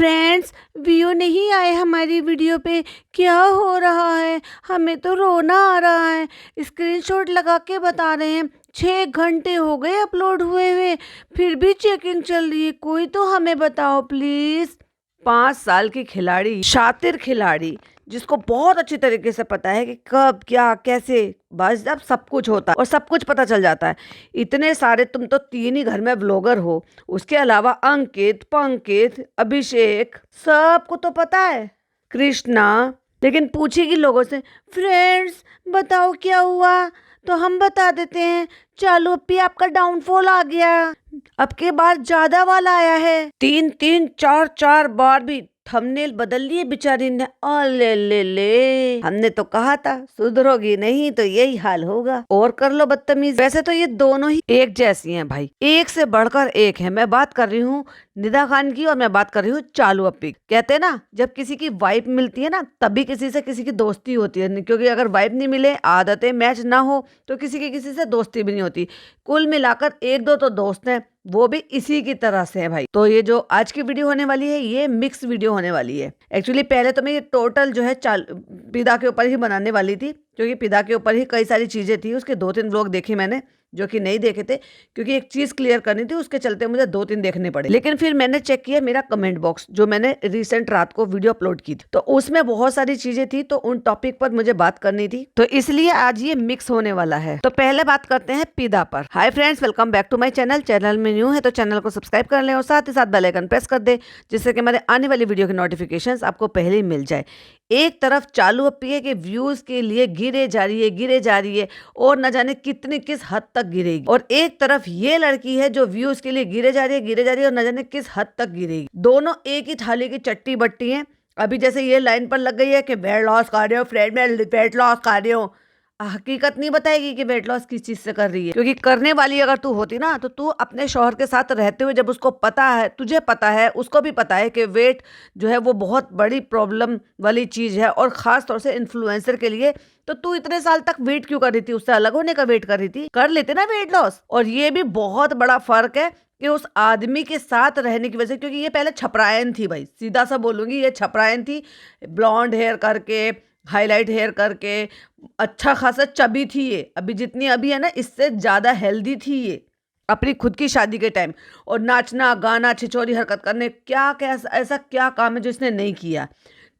Friends, view नहीं आए हमारी वीडियो पे। क्या हो रहा है? हमें तो रोना आ रहा है। स्क्रीनशॉट लगा के बता रहे हैं 6 घंटे हो गए अपलोड हुए हुए, फिर भी चेकिंग चल रही है। कोई तो हमें बताओ प्लीज। 5 साल की खिलाड़ी, शातिर खिलाड़ी, जिसको बहुत अच्छी तरीके से पता है कि कब क्या कैसे, बस जब सब कुछ होता है और सब कुछ पता चल जाता है। इतने सारे, तुम तो 3 ही घर में ब्लॉगर हो, उसके अलावा अंकित, पंकित, अभिषेक, सबको तो पता है। कृष्णा, लेकिन पूछेगी लोगों से, फ्रेंड्स बताओ क्या हुआ, तो हम बता देते हैं। चालू अप्पी आपका डाउनफॉल आ गया, अब के बार ज्यादा वाला आया है। 3-3, 4-4 बार भी थंबनेल बदल लिए बेचारी ने। ले हमने तो कहा था सुधरोगी नहीं तो यही हाल होगा। और कर लो बदतमीज। वैसे तो ये दोनों ही एक जैसी हैं भाई, एक से बढ़कर एक है। मैं बात कर रही हूँ निदा खान की और मैं बात कर रही हूँ चालू अप्पी। कहते हैं ना, जब किसी की वाइब मिलती है ना, तभी किसी से किसी की दोस्ती होती है। क्योंकि अगर वाइब नहीं मिले, आदतें मैच ना हो, तो किसी की किसी से दोस्ती भी नहीं होती। कुल मिलाकर 1-2 तो दोस्त हैं, वो भी इसी की तरह से है भाई। तो ये जो आज की वीडियो होने वाली है, ये मिक्स वीडियो होने वाली है। एक्चुअली पहले तो मैं ये टोटल जो है पिदा के ऊपर ही बनाने वाली थी, क्योंकि पिदा के ऊपर ही कई सारी चीजें थी। उसके 2-3 व्लॉग देखे मैंने, जो कि नहीं देखे थे, क्योंकि एक चीज क्लियर करनी थी, उसके चलते मुझे 2-3 देखने पड़े। लेकिन फिर मैंने चेक किया मेरा कमेंट बॉक्स, जो मैंने रिसेंट रात को वीडियो अपलोड की थी, तो उसमें बहुत सारी चीजें थी, तो उन टॉपिक पर मुझे बात करनी थी, तो इसलिए आज ये मिक्स होने वाला है। तो पहले बात करते हैं पिदा पर। Hi friends, welcome back to my channel. Channel में न्यू है तो चैनल को सब्सक्राइब कर लें और साथ ही साथ बेल आइकन प्रेस कर दे, जिससे कि हमारे आने वाली वीडियो की नोटिफिकेशंस आपको पहले ही मिल जाए। एक तरफ चालू अप्पी है कि व्यूज के लिए गिरे जा रही है और न जाने कितनी किस हद तक गिरेगी, और एक तरफ ये लड़की है जो व्यूज के लिए गिरे जा रही है और न जाने किस हद तक गिरेगी। दोनों एक ही थाली की चट्टी बट्टी हैं। अभी जैसे ये लाइन पर लग गई है कि वेट लॉस कर रहे हो फ्रेंड, मैं वेट लॉस कर रही हूँ। हकीकत नहीं बताएगी कि वेट लॉस किस चीज से कर रही है, क्योंकि करने वाली अगर तू होती ना, तो तू अपने शौहर के साथ रहते हुए, जब उसको पता है, तुझे पता है, उसको भी पता है कि वेट जो है वो बहुत बड़ी प्रॉब्लम वाली चीज है, और खास तौर से इन्फ्लुएंसर के लिए, तो तू इतने साल तक वेट क्यों कर रही थी? उससे अलग होने का वेट कर रही थी, कर लेते ना वेट लॉस। और ये भी बहुत बड़ा फर्क है कि उस आदमी के साथ रहने की वजह से, क्योंकि ये पहले छपरायन थी भाई, सीधा सा बोलूंगी, ये छपरायन थी। ब्लॉन्ड हेयर करके, हाईलाइट हेयर करके, अच्छा खासा चबी थी ये। अभी जितनी अभी है ना, इससे ज्यादा हेल्दी थी ये अपनी खुद की शादी के टाइम। और नाचना गाना, छिछोरी हरकत करने, क्या क्या ऐसा क्या काम है जो इसने नहीं किया?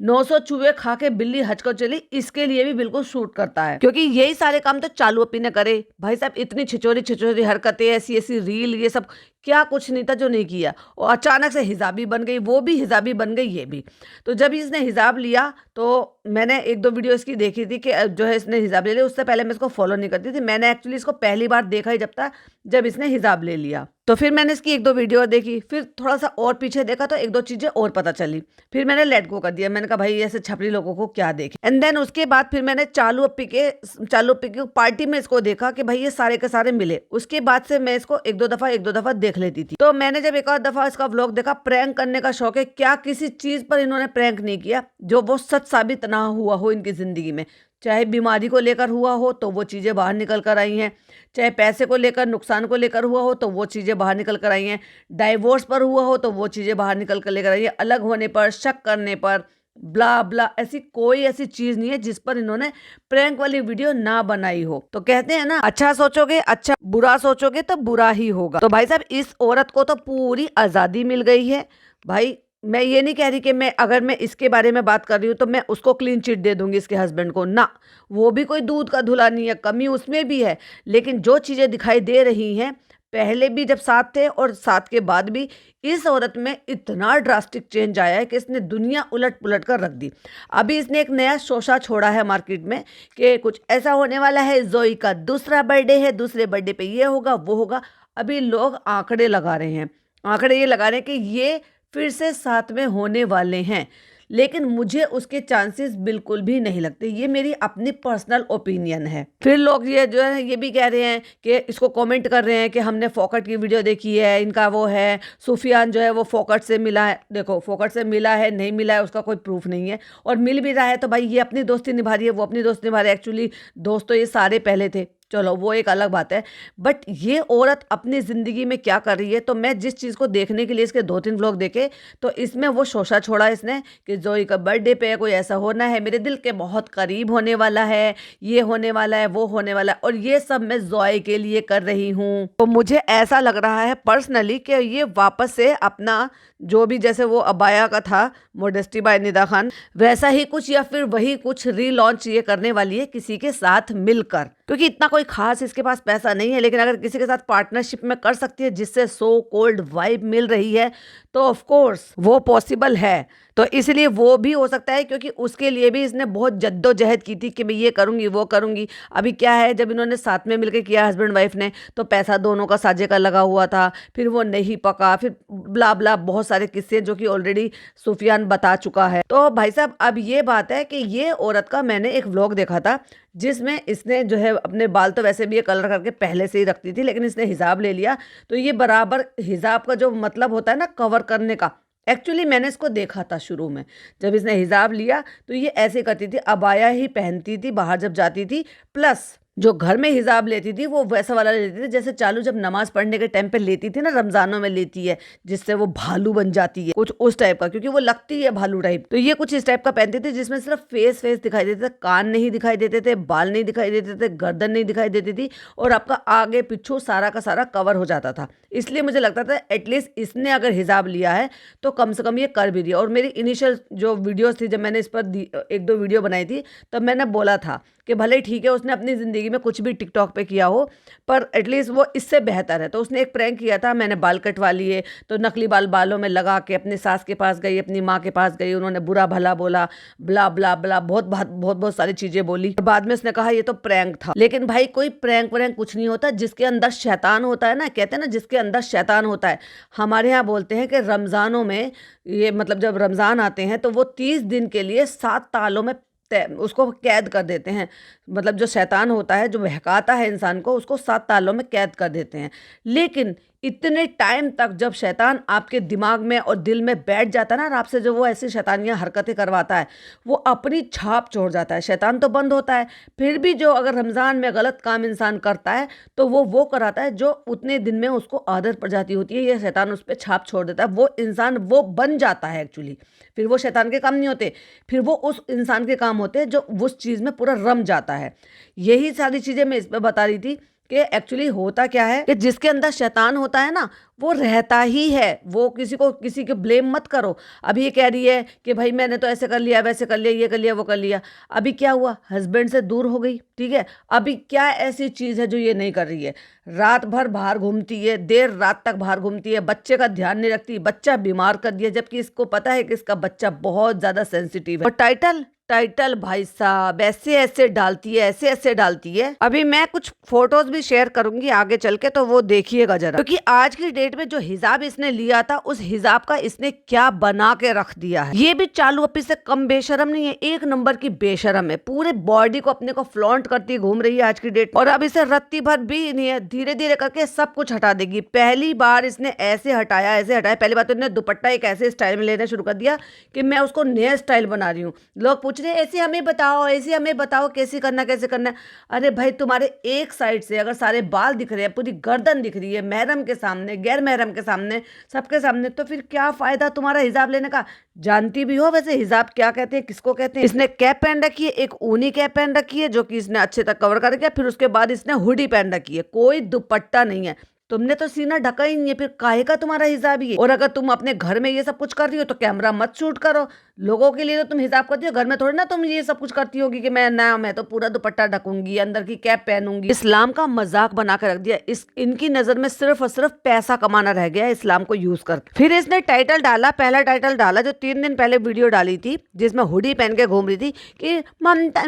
900 चूहे खा के बिल्ली हज कर चली, इसके लिए भी बिल्कुल सूट करता है, क्योंकि यही सारे काम तो चालू अप्पी ने करे भाई साहब। इतनी छिछोरी हरकतें, ऐसी ऐसी रील, ये सब क्या कुछ नहीं था जो नहीं किया। और अचानक से हिजाबी बन गई, वो भी हिजाबी बन गई, ये भी। तो जब इसने हिजाब लिया, तो मैंने 1-2 वीडियो इसकी देखी थी कि जो है इसने हिजाब ले लिया। उससे पहले मैं इसको फॉलो नहीं करती थी। मैंने एक्चुअली इसको पहली बार देखा ही जब था, जब इसने हिजाब ले लिया। तो फिर मैंने इसकी 1-2 वीडियो देखी, फिर थोड़ा सा और पीछे देखा, तो 1-2 चीजें और पता चली। फिर मैंने लेट गो कर दिया। मैंने कहा भाई ऐसे छपरी लोगों को क्या देखे। एंड देन उसके बाद फिर मैंने चालू अप्पी की पार्टी में इसको देखा कि भाई ये सारे के सारे मिले। उसके बाद से मैं इसको 1-2 दफा देख लेती थी। तो मैंने जब एक और दफा इसका व्लॉग देखा, प्रैंक करने का शौक है, क्या किसी चीज पर इन्होंने प्रैंक नहीं किया जो वो सच साबित ना हुआ हो इनकी जिंदगी में। चाहे बीमारी को लेकर हुआ हो तो वो चीजें बाहर निकल कर आई हैं, चाहे पैसे को लेकर, नुकसान को लेकर हुआ हो तो वो चीजें बाहर निकल कर आई हैं, डाइवोर्स पर हुआ हो तो वो चीजें बाहर निकल कर लेकर आई हैं, अलग होने पर, शक करने पर, ब्ला ब्ला, ऐसी कोई ऐसी चीज नहीं है जिस पर इन्होंने प्रैंक वाली वीडियो ना बनाई हो। तो कहते हैं ना, अच्छा सोचोगे अच्छा, बुरा सोचोगे तो बुरा ही होगा। तो भाई साहब, इस औरत को तो पूरी आजादी मिल गई है भाई। मैं ये नहीं कह रही कि अगर मैं इसके बारे में बात कर रही हूँ तो मैं उसको क्लीन चिट दे दूंगी, इसके हस्बैंड को ना। वो भी कोई दूध का धुला नहीं है, कमी उसमें भी है। लेकिन जो चीजें दिखाई दे रही हैं, पहले भी जब साथ थे और साथ के बाद भी, इस औरत में इतना ड्रास्टिक चेंज आया है कि इसने दुनिया उलट पुलट कर रख दी। अभी इसने एक नया शोशा छोड़ा है मार्केट में कि कुछ ऐसा होने वाला है, जोई का दूसरा बर्थडे है, दूसरे बर्थडे पे ये होगा वो होगा। अभी लोग आंकड़े लगा रहे हैं, आंकड़े ये लगा रहे हैं कि ये फिर से साथ में होने वाले हैं। लेकिन मुझे उसके चांसेस बिल्कुल भी नहीं लगते। ये मेरी अपनी पर्सनल ओपिनियन है। फिर लोग ये जो है ये भी कह रहे हैं कि इसको कमेंट कर रहे हैं कि हमने फोकट की वीडियो देखी है, इनका वो है सुफियान जो है वो फोकट से मिला है। देखो, फोकट से मिला है नहीं मिला है उसका कोई प्रूफ नहीं है, और मिल भी रहा है तो भाई ये अपनी दोस्ती निभा रही है, वो अपनी दोस्ती निभा रही है। एक्चुअली दोस्त तो ये सारे पहले थे, चलो वो एक अलग बात है। बट ये औरत अपनी ज़िंदगी में क्या कर रही है, तो मैं जिस चीज़ को देखने के लिए इसके 2-3 व्लॉग देखे, तो इसमें वो शोषा छोड़ा इसने कि ज़ोई का बर्थडे पे कोई ऐसा होना है, मेरे दिल के बहुत करीब होने वाला है, ये होने वाला है, वो होने वाला है, और ये सब मैं ज़ोई के लिए कर रही हूँ। तो मुझे ऐसा लग रहा है पर्सनली कि ये वापस से अपना जो भी, जैसे वो अबाया का था मोडेस्टी बाय निदा खान, वैसा ही कुछ या फिर वही कुछ रीलॉन्च ये करने वाली है किसी के साथ मिलकर, क्योंकि इतना कोई खास इसके पास पैसा नहीं है। लेकिन अगर किसी के साथ पार्टनरशिप में कर सकती है जिससे सो कोल्ड वाइब मिल रही है, तो ऑफ कोर्स वो पॉसिबल है। तो इसलिए वो भी हो सकता है, क्योंकि उसके लिए भी इसने बहुत जद्दोजहद की थी कि मैं ये करूंगी वो करूंगी। अभी क्या है, जब इन्होंने साथ में मिलकर किया हस्बैंड वाइफ ने, तो पैसा दोनों का साझे का लगा हुआ था, फिर वो नहीं पका, फिर ब्ला ब्ला बहुत सारे किस्से जो कि ऑलरेडी सुफियान बता चुका है। तो भाई साहब, अब ये बात है कि ये औरत का मैंने एक व्लॉग देखा था जिसमें इसने जो है अपने बाल तो वैसे भी ये कलर करके पहले से ही रखती थी, लेकिन इसने हिजाब ले लिया। तो ये बराबर हिजाब का जो मतलब होता है ना, कवर करने का, एक्चुअली मैंने इसको देखा था शुरू में, जब इसने हिजाब लिया तो ये ऐसे करती थी, अबाया ही पहनती थी बाहर जब जाती थी, प्लस जो घर में हिजाब लेती थी वो वैसा वाला लेती थी जैसे चालू जब नमाज पढ़ने के टाइम पे लेती थी ना, रमजानों में लेती है, जिससे वो भालू बन जाती है, कुछ उस टाइप का, क्योंकि वो लगती है भालू टाइप। तो ये कुछ इस टाइप का पहनती थी जिसमें सिर्फ फेस दिखाई देते थे, कान नहीं दिखाई देते थे, बाल नहीं दिखाई देते थे, गर्दन नहीं दिखाई देती थी, और आपका आगे पीछू सारा का सारा कवर हो जाता था। इसलिए मुझे लगता था एटलीस्ट इसने अगर हिजाब लिया है तो कम से कम ये कर भी दिया। और मेरी इनिशियल जो वीडियोस थी, जब मैंने इस पर 1-2 वीडियो बनाई थी, तब मैंने बोला था कि भले ठीक है उसने अपनी ज़िंदगी में कुछ भी टिकटॉक पे किया हो, पर एटलीस्ट वो इससे बेहतर है। तो उसने एक प्रैंक किया था, मैंने बाल कटवा लिए, तो नकली बाल बालों में लगा के अपनी सास के पास गई, अपनी माँ के पास गई, उन्होंने बुरा भला बोला, ब्ला ब्ला ब्ला, बहुत सारी चीज़ें बोली। बाद में उसने कहा ये तो प्रैंक था। लेकिन भाई कोई प्रैंक व्रैंक कुछ नहीं होता, जिसके अंदर शैतान होता है ना, कहते हैं ना जिसके अंदर शैतान होता है। हमारे यहाँ बोलते हैं कि रमज़ानों में, ये मतलब जब रमज़ान आते हैं तो वो 30 दिन के लिए 7 तालों में उसको कैद कर देते हैं। मतलब जो शैतान होता है, जो बहकाता है इंसान को, उसको 7 तालों में कैद कर देते हैं। लेकिन इतने टाइम तक जब शैतान आपके दिमाग में और दिल में बैठ जाता है ना, और आपसे जो वो ऐसी शैतानियाँ हरकतें करवाता है, वो अपनी छाप छोड़ जाता है। शैतान तो बंद होता है, फिर भी जो अगर रमज़ान में गलत काम इंसान करता है तो वो कराता है जो उतने दिन में उसको आदत पड़ जाती होती है, ये शैतान उस पर छाप छोड़ देता है। वो इंसान वो बन जाता है एक्चुअली, फिर वो शैतान के काम नहीं होते, फिर वो उस इंसान के काम होते हैं जो उस चीज़ में पूरा रम जाता है। यही सारी चीज़ें मैं इस पर बता रही थी कि एक्चुअली होता क्या है कि जिसके अंदर शैतान होता है ना, वो रहता ही है। वो किसी के ब्लेम मत करो। अभी ये कह रही है कि भाई मैंने तो ऐसे कर लिया, वैसे कर लिया, ये कर लिया, वो कर लिया। अभी क्या हुआ, हस्बैंड से दूर हो गई, ठीक है। अभी क्या ऐसी चीज़ है जो ये नहीं कर रही है? रात भर बाहर घूमती है, देर रात तक बाहर घूमती है, बच्चे का ध्यान नहीं रखती, बच्चा बीमार कर दिया, जबकि इसको पता है कि इसका बच्चा बहुत ज़्यादा सेंसिटिव है। और टाइटल भाई साहब ऐसे ऐसे डालती है, ऐसे ऐसे डालती है। अभी मैं कुछ फोटोज भी शेयर करूंगी आगे चल के, तो वो देखिएगा जरा, क्योंकि आज की डेट में जो हिजाब इसने लिया था, उस हिजाब का इसने क्या बना के रख दिया है। ये भी चालू अपी से कम बेशरम नहीं है, एक नंबर की बेशरम है। पूरे बॉडी को अपने को फ्लॉन्ट करती घूम रही है आज की डेट। और अब इसे रत्ती भर भी नहीं है, धीरे धीरे करके सब कुछ हटा देगी। पहली बार इसने ऐसे हटाया। पहली बार तो इसने दुपट्टा एक ऐसे स्टाइल में लेना शुरू कर दिया कि मैं उसको नया स्टाइल बना रही हूँ। लोग पूछ रहे ऐसे हमें बताओ कैसे करना है। अरे भाई, तुम्हारे एक साइड से अगर सारे बाल दिख रहे हैं, पूरी गर्दन दिख रही है, महरम के सामने, गैर महरम के सामने, सबके सामने, तो फिर क्या फायदा तुम्हारा हिजाब लेने का? जानती भी हो वैसे हिजाब क्या कहते हैं, किसको कहते हैं? इसने कैप पहन रखी है, एक ऊनी कैप पहन रखी है जो कि इसने अच्छे तक कवर कर रखा है। फिर उसके बाद इसने हुडी पहन रखी है, कोई दुपट्टा नहीं है। तुमने तो सीना ढका ही नहीं है, फिर काहे का तुम्हारा हिजाब ही है? और अगर तुम अपने घर में ये सब कुछ कर रही हो तो कैमरा मत शूट करो। लोगों के लिए तो तुम हिजाब करती हो, घर में थोड़ी ना तुम ये सब कुछ करती होगी कि मैं तो पूरा दुपट्टा ढकूंगी, अंदर की कैप पहनूंगी। इस्लाम का मजाक बना कर रख दिया। इनकी नजर में सिर्फ और सिर्फ पैसा कमाना रह गया इस्लाम को यूज करके। फिर इसने टाइटल डाला, पहला टाइटल डाला जो 3 दिन पहले वीडियो डाली थी, जिसमें हुडी पहन के घूम रही थी कि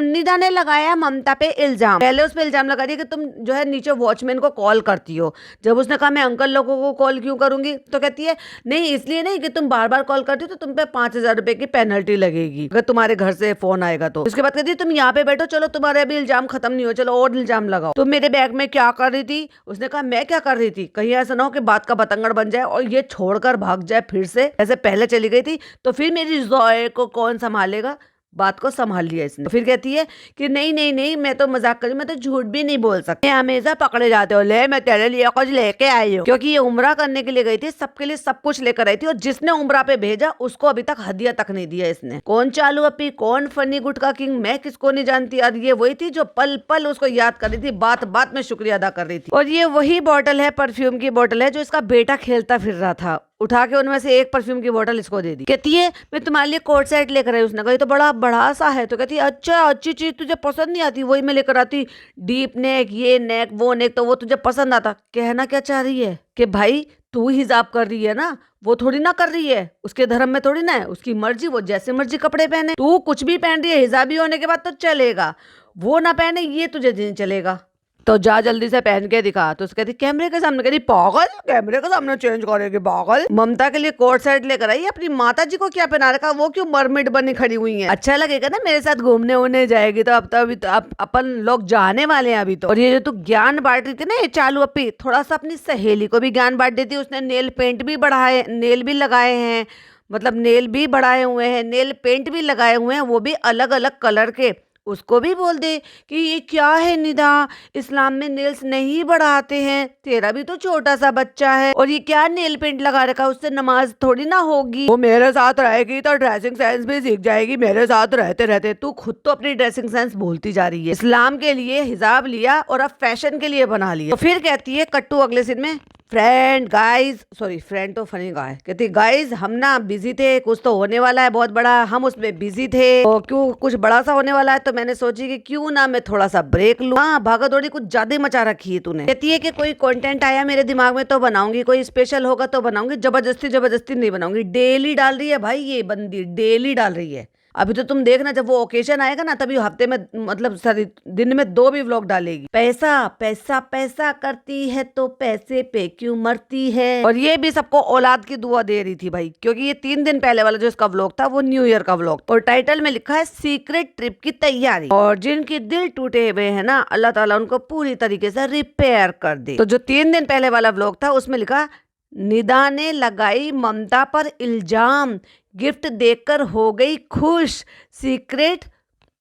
निदा ने लगाया ममता पे इल्जाम। पहले उस पर इल्जाम लगा दिया कि तुम जो है नीचे वॉचमैन को कॉल करती हो। जब उसने कहा मैं अंकल लोगों को कॉल क्यों करूंगी, तो कहती है नहीं इसलिए नहीं कि तुम बार बार कॉल करती हो तो तुम पे 5,000 रुपए की पेनल्टी लगेगी अगर तुम्हारे घर से फोन आएगा तो। उसके बाद कहती है तुम यहाँ पे बैठो, चलो तुम्हारे अभी इल्जाम खत्म नहीं हो, चलो और इल्जाम लगाओ। तुम मेरे बैग में क्या कर रही थी? उसने कहा मैं क्या कर रही थी, कहीं ऐसा ना हो कि बात का बतंगड़ बन जाए और ये छोड़कर भाग जाए फिर से, ऐसे पहले चली गई थी तो फिर मेरी ज़ोए को कौन संभालेगा। बात को संभाल लिया इसने। फिर कहती है कि नहीं नहीं नहीं, मैं तो मजाक कर रही हूँ, मैं तो झूठ भी नहीं बोल सकती, हमेशा पकड़े जाते हो। ले मैं तेरे लिए कुछ लेके आई हूँ, क्योंकि ये उम्रा करने के लिए गई थी, सबके लिए सब कुछ लेकर आई थी, और जिसने उम्रा पे भेजा उसको अभी तक हदिया तक नहीं दिया इसने। कौन चालू अपी, कौन फनी गुटका किंग, मैं किसको नहीं जानती। और ये वही थी जो पल पल उसको याद कर रही थी, बात बात में शुक्रिया अदा कर रही थी। और ये वही बॉटल है, परफ्यूम की बॉटल है, जो इसका बेटा खेलता फिर रहा था। उठा के उनमें से एक परफ्यूम की बोतल इसको दे दी। कहती है मैं तुम्हारे लिए कोट सेट लेकर आई। उसने कहा तो बड़ा बड़ा सा है। तो कहती है अच्छा, अच्छी चीज तुझे पसंद नहीं आती, वही मैं लेकर आती, डीप नेक, ये नेक वो नेक, तो वो तुझे पसंद आता। कहना क्या चाह रही है कि भाई तू हिजाब कर रही है ना, वो थोड़ी ना कर रही है, उसके धर्म में थोड़ी ना है, उसकी मर्जी, वो जैसे मर्जी कपड़े पहने। तू कुछ भी पहन रही है, हिजाबी होने के बाद तो चलेगा, वो ना पहने ये तुझे नहीं चलेगा, तो जा जल्दी से पहन के दिखा। तो उसने कहती कैमरे के सामने, कहती पागल, कैमरे के सामने चेंज करेगी पागल। ममता के लिए कोट सेट लेकर आई, अपनी माता जी को क्या पहना रखा, वो क्यों मरमिड बनी खड़ी हुई है। अच्छा लगेगा ना मेरे साथ घूमने उन्ने जाएगी तो। अब तो अभी तो अपन लोग जाने वाले हैं अभी तो। और ये जो तू ज्ञान बांट रही थी ना, ये चालू अपी, थोड़ा सा अपनी सहेली को भी ज्ञान बांट देती। उसने नेल पेंट भी बढ़ाए, नेल भी लगाए हैं, मतलब नेल भी बढ़ाए हुए हैं, नेल पेंट भी लगाए हुए हैं, वो भी अलग अलग कलर के। उसको भी बोल दे कि ये क्या है निदा, इस्लाम में नेल्स नहीं बढ़ाते हैं, तेरा भी तो छोटा सा बच्चा है और ये क्या नेल पेंट लगा रखा, उससे नमाज थोड़ी ना होगी। वो मेरे साथ रहेगी तो ड्रेसिंग सेंस भी सीख जाएगी, मेरे साथ रहते रहते। तू खुद तो अपनी ड्रेसिंग सेंस भूलती जा रही है। इस्लाम के लिए हिजाब लिया और अब फैशन के लिए बना लिया। तो फिर कहती है कट्टू अगले सीन में, फ्रेंड गाइज, सॉरी फ्रेंड तो फनी गाय, कहती गाइज हम ना बिजी थे, कुछ तो होने वाला है बहुत बड़ा, हम उसमें बिजी थे, तो क्यों कुछ बड़ा सा होने वाला है, तो मैंने सोची कि क्यों ना मैं थोड़ा सा ब्रेक लूं। हाँ भागा दौड़ी कुछ ज्यादा मचा रखी है तूने। कहती है कि कोई कंटेंट आया मेरे दिमाग में तो बनाऊंगी, कोई स्पेशल होगा तो बनाऊंगी, जबरदस्ती जबरदस्ती नहीं बनाऊंगी। डेली डाल रही है भाई, ये बंदी डेली डाल रही है। अभी तो तुम देखना, जब वो ओकेजन आएगा ना तभी हफ्ते में, मतलब सॉरी दिन में 2 भी व्लॉग डालेगी। पैसा पैसा पैसा करती है तो पैसे पे क्यों मरती है। और ये भी सबको औलाद की दुआ दे रही थी भाई, क्योंकि ये 3 दिन पहले वाला जो इसका व्लॉग था वो न्यू ईयर का व्लॉग, और टाइटल में लिखा है सीक्रेट ट्रिप की तैयारी। और जिनके दिल टूटे हुए हैं ना, अल्लाह ताला उनको पूरी तरीके से रिपेयर कर दे। तो जो 3 दिन पहले वाला व्लॉग था उसमें लिखा, निदा ने लगाई ममता पर इल्जाम, गिफ्ट देकर हो गई खुश, सीक्रेट,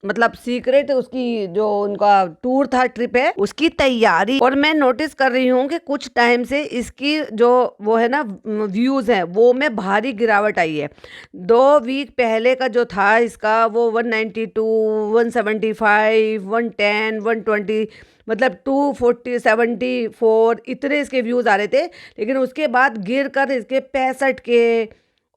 मतलब सीक्रेट उसकी जो उनका टूर था, ट्रिप है, उसकी तैयारी। और मैं नोटिस कर रही हूँ कि कुछ टाइम से इसकी जो वो है ना व्यूज हैं वो में भारी गिरावट आई है। 2 वीक पहले का जो था इसका वो 192, 175, 110, 120, मतलब 240, 74 इतने इसके व्यूज आ रहे थे। लेकिन उसके बाद गिर कर इसके 65 के,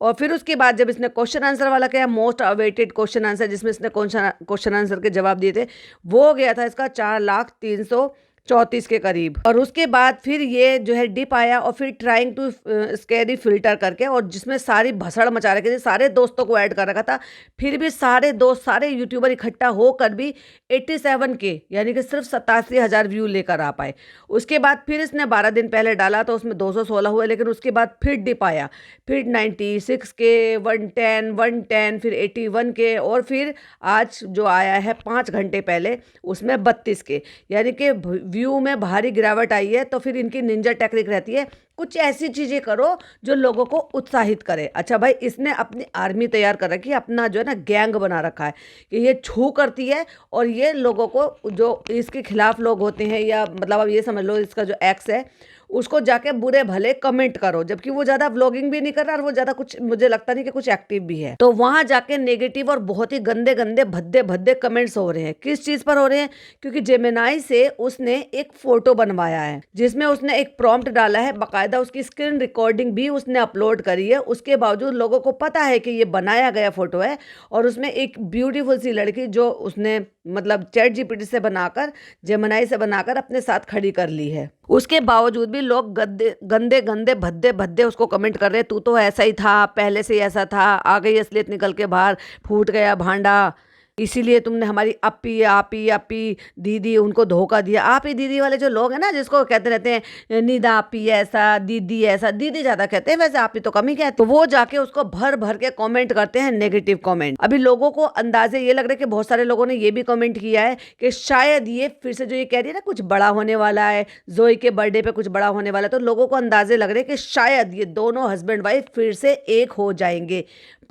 और फिर उसके बाद जब इसने क्वेश्चन आंसर वाला किया, मोस्ट अवेटेड क्वेश्चन आंसर, जिसमें इसने क्वेश्चन आंसर के जवाब दिए थे, वो गया था इसका 4,334 के करीब। और उसके बाद फिर ये जो है डिप आया, और फिर ट्राइंग टू स्कैरी फिल्टर करके, और जिसमें सारी भसड़ मचा रखी थी, सारे दोस्तों को ऐड कर रखा था, फिर भी सारे दोस्त सारे यूट्यूबर इकट्ठा होकर भी 87 के, यानी कि सिर्फ 87,000 व्यू लेकर आ पाए। उसके बाद फिर इसने 12 दिन पहले डाला तो उसमें 216 हुए, लेकिन उसके बाद फिर डिप आया, फिर 96 के, 110, फिर 81 के, और फिर आज जो आया है 5 घंटे पहले उसमें 32 के, यानी कि व्यू में भारी गिरावट आई है। तो फिर इनकी निंजा टेक्निक रहती है, कुछ ऐसी चीजें करो जो लोगों को उत्साहित करे। अच्छा भाई, इसने अपनी आर्मी तैयार कर रखी है, अपना जो है ना गैंग बना रखा है कि ये छू करती है, और ये लोगों को जो इसके खिलाफ लोग होते हैं, या मतलब अब ये समझ लो इसका जो एक्स है, उसको जाके बुरे भले कमेंट करो, जबकि वो ज्यादा व्लॉगिंग भी नहीं कर रहा और वो ज्यादा कुछ, मुझे लगता नहीं कि कुछ एक्टिव भी है। तो वहां जाके नेगेटिव और बहुत ही गंदे गंदे भद्दे भद्दे कमेंट्स हो रहे हैं। किस चीज पर हो रहे हैं? क्योंकि जेमिनाई से उसने एक फोटो बनवाया है जिसमें उसने एक प्रॉम्प्ट डाला है, बाकायदा उसकी स्क्रीन रिकॉर्डिंग भी उसने अपलोड करी है। उसके बावजूद लोगों को पता है कि ये बनाया गया फोटो है, और उसमें एक ब्यूटीफुल सी लड़की जो उसने मतलब चैट जीपीटी से बनाकर, जेमिनाई से बनाकर अपने साथ खड़ी कर ली है। उसके बावजूद भी लोग गंदे गंदे भद्दे भद्दे उसको कमेंट कर रहे हैं, तू तो ऐसा ही था, पहले से ही ऐसा था, आ गई असलियत निकल के बाहर, फूट गया भांडा, इसीलिए तुमने हमारी अपी आपी अपी दीदी उनको धोखा दिया। आप ही दीदी वाले जो लोग हैं ना, जिसको कहते रहते हैं निदा आपी ऐसा, दीदी ऐसा, दीदी ज्यादा कहते हैं, वैसे आप ही तो कम ही कहते, तो वो जाके उसको भर भर के कमेंट करते हैं, नेगेटिव कमेंट। अभी लोगों को अंदाजे ये लग रहा है कि बहुत सारे लोगों ने ये भी कमेंट किया है कि शायद ये फिर से जो ये कह रही है ना कुछ बड़ा होने वाला है, जोई के बर्थडे पे कुछ बड़ा होने वाला है, तो लोगों को अंदाजे लग रहे हैं कि शायद ये दोनों हस्बैंड वाइफ फिर से एक हो जाएंगे।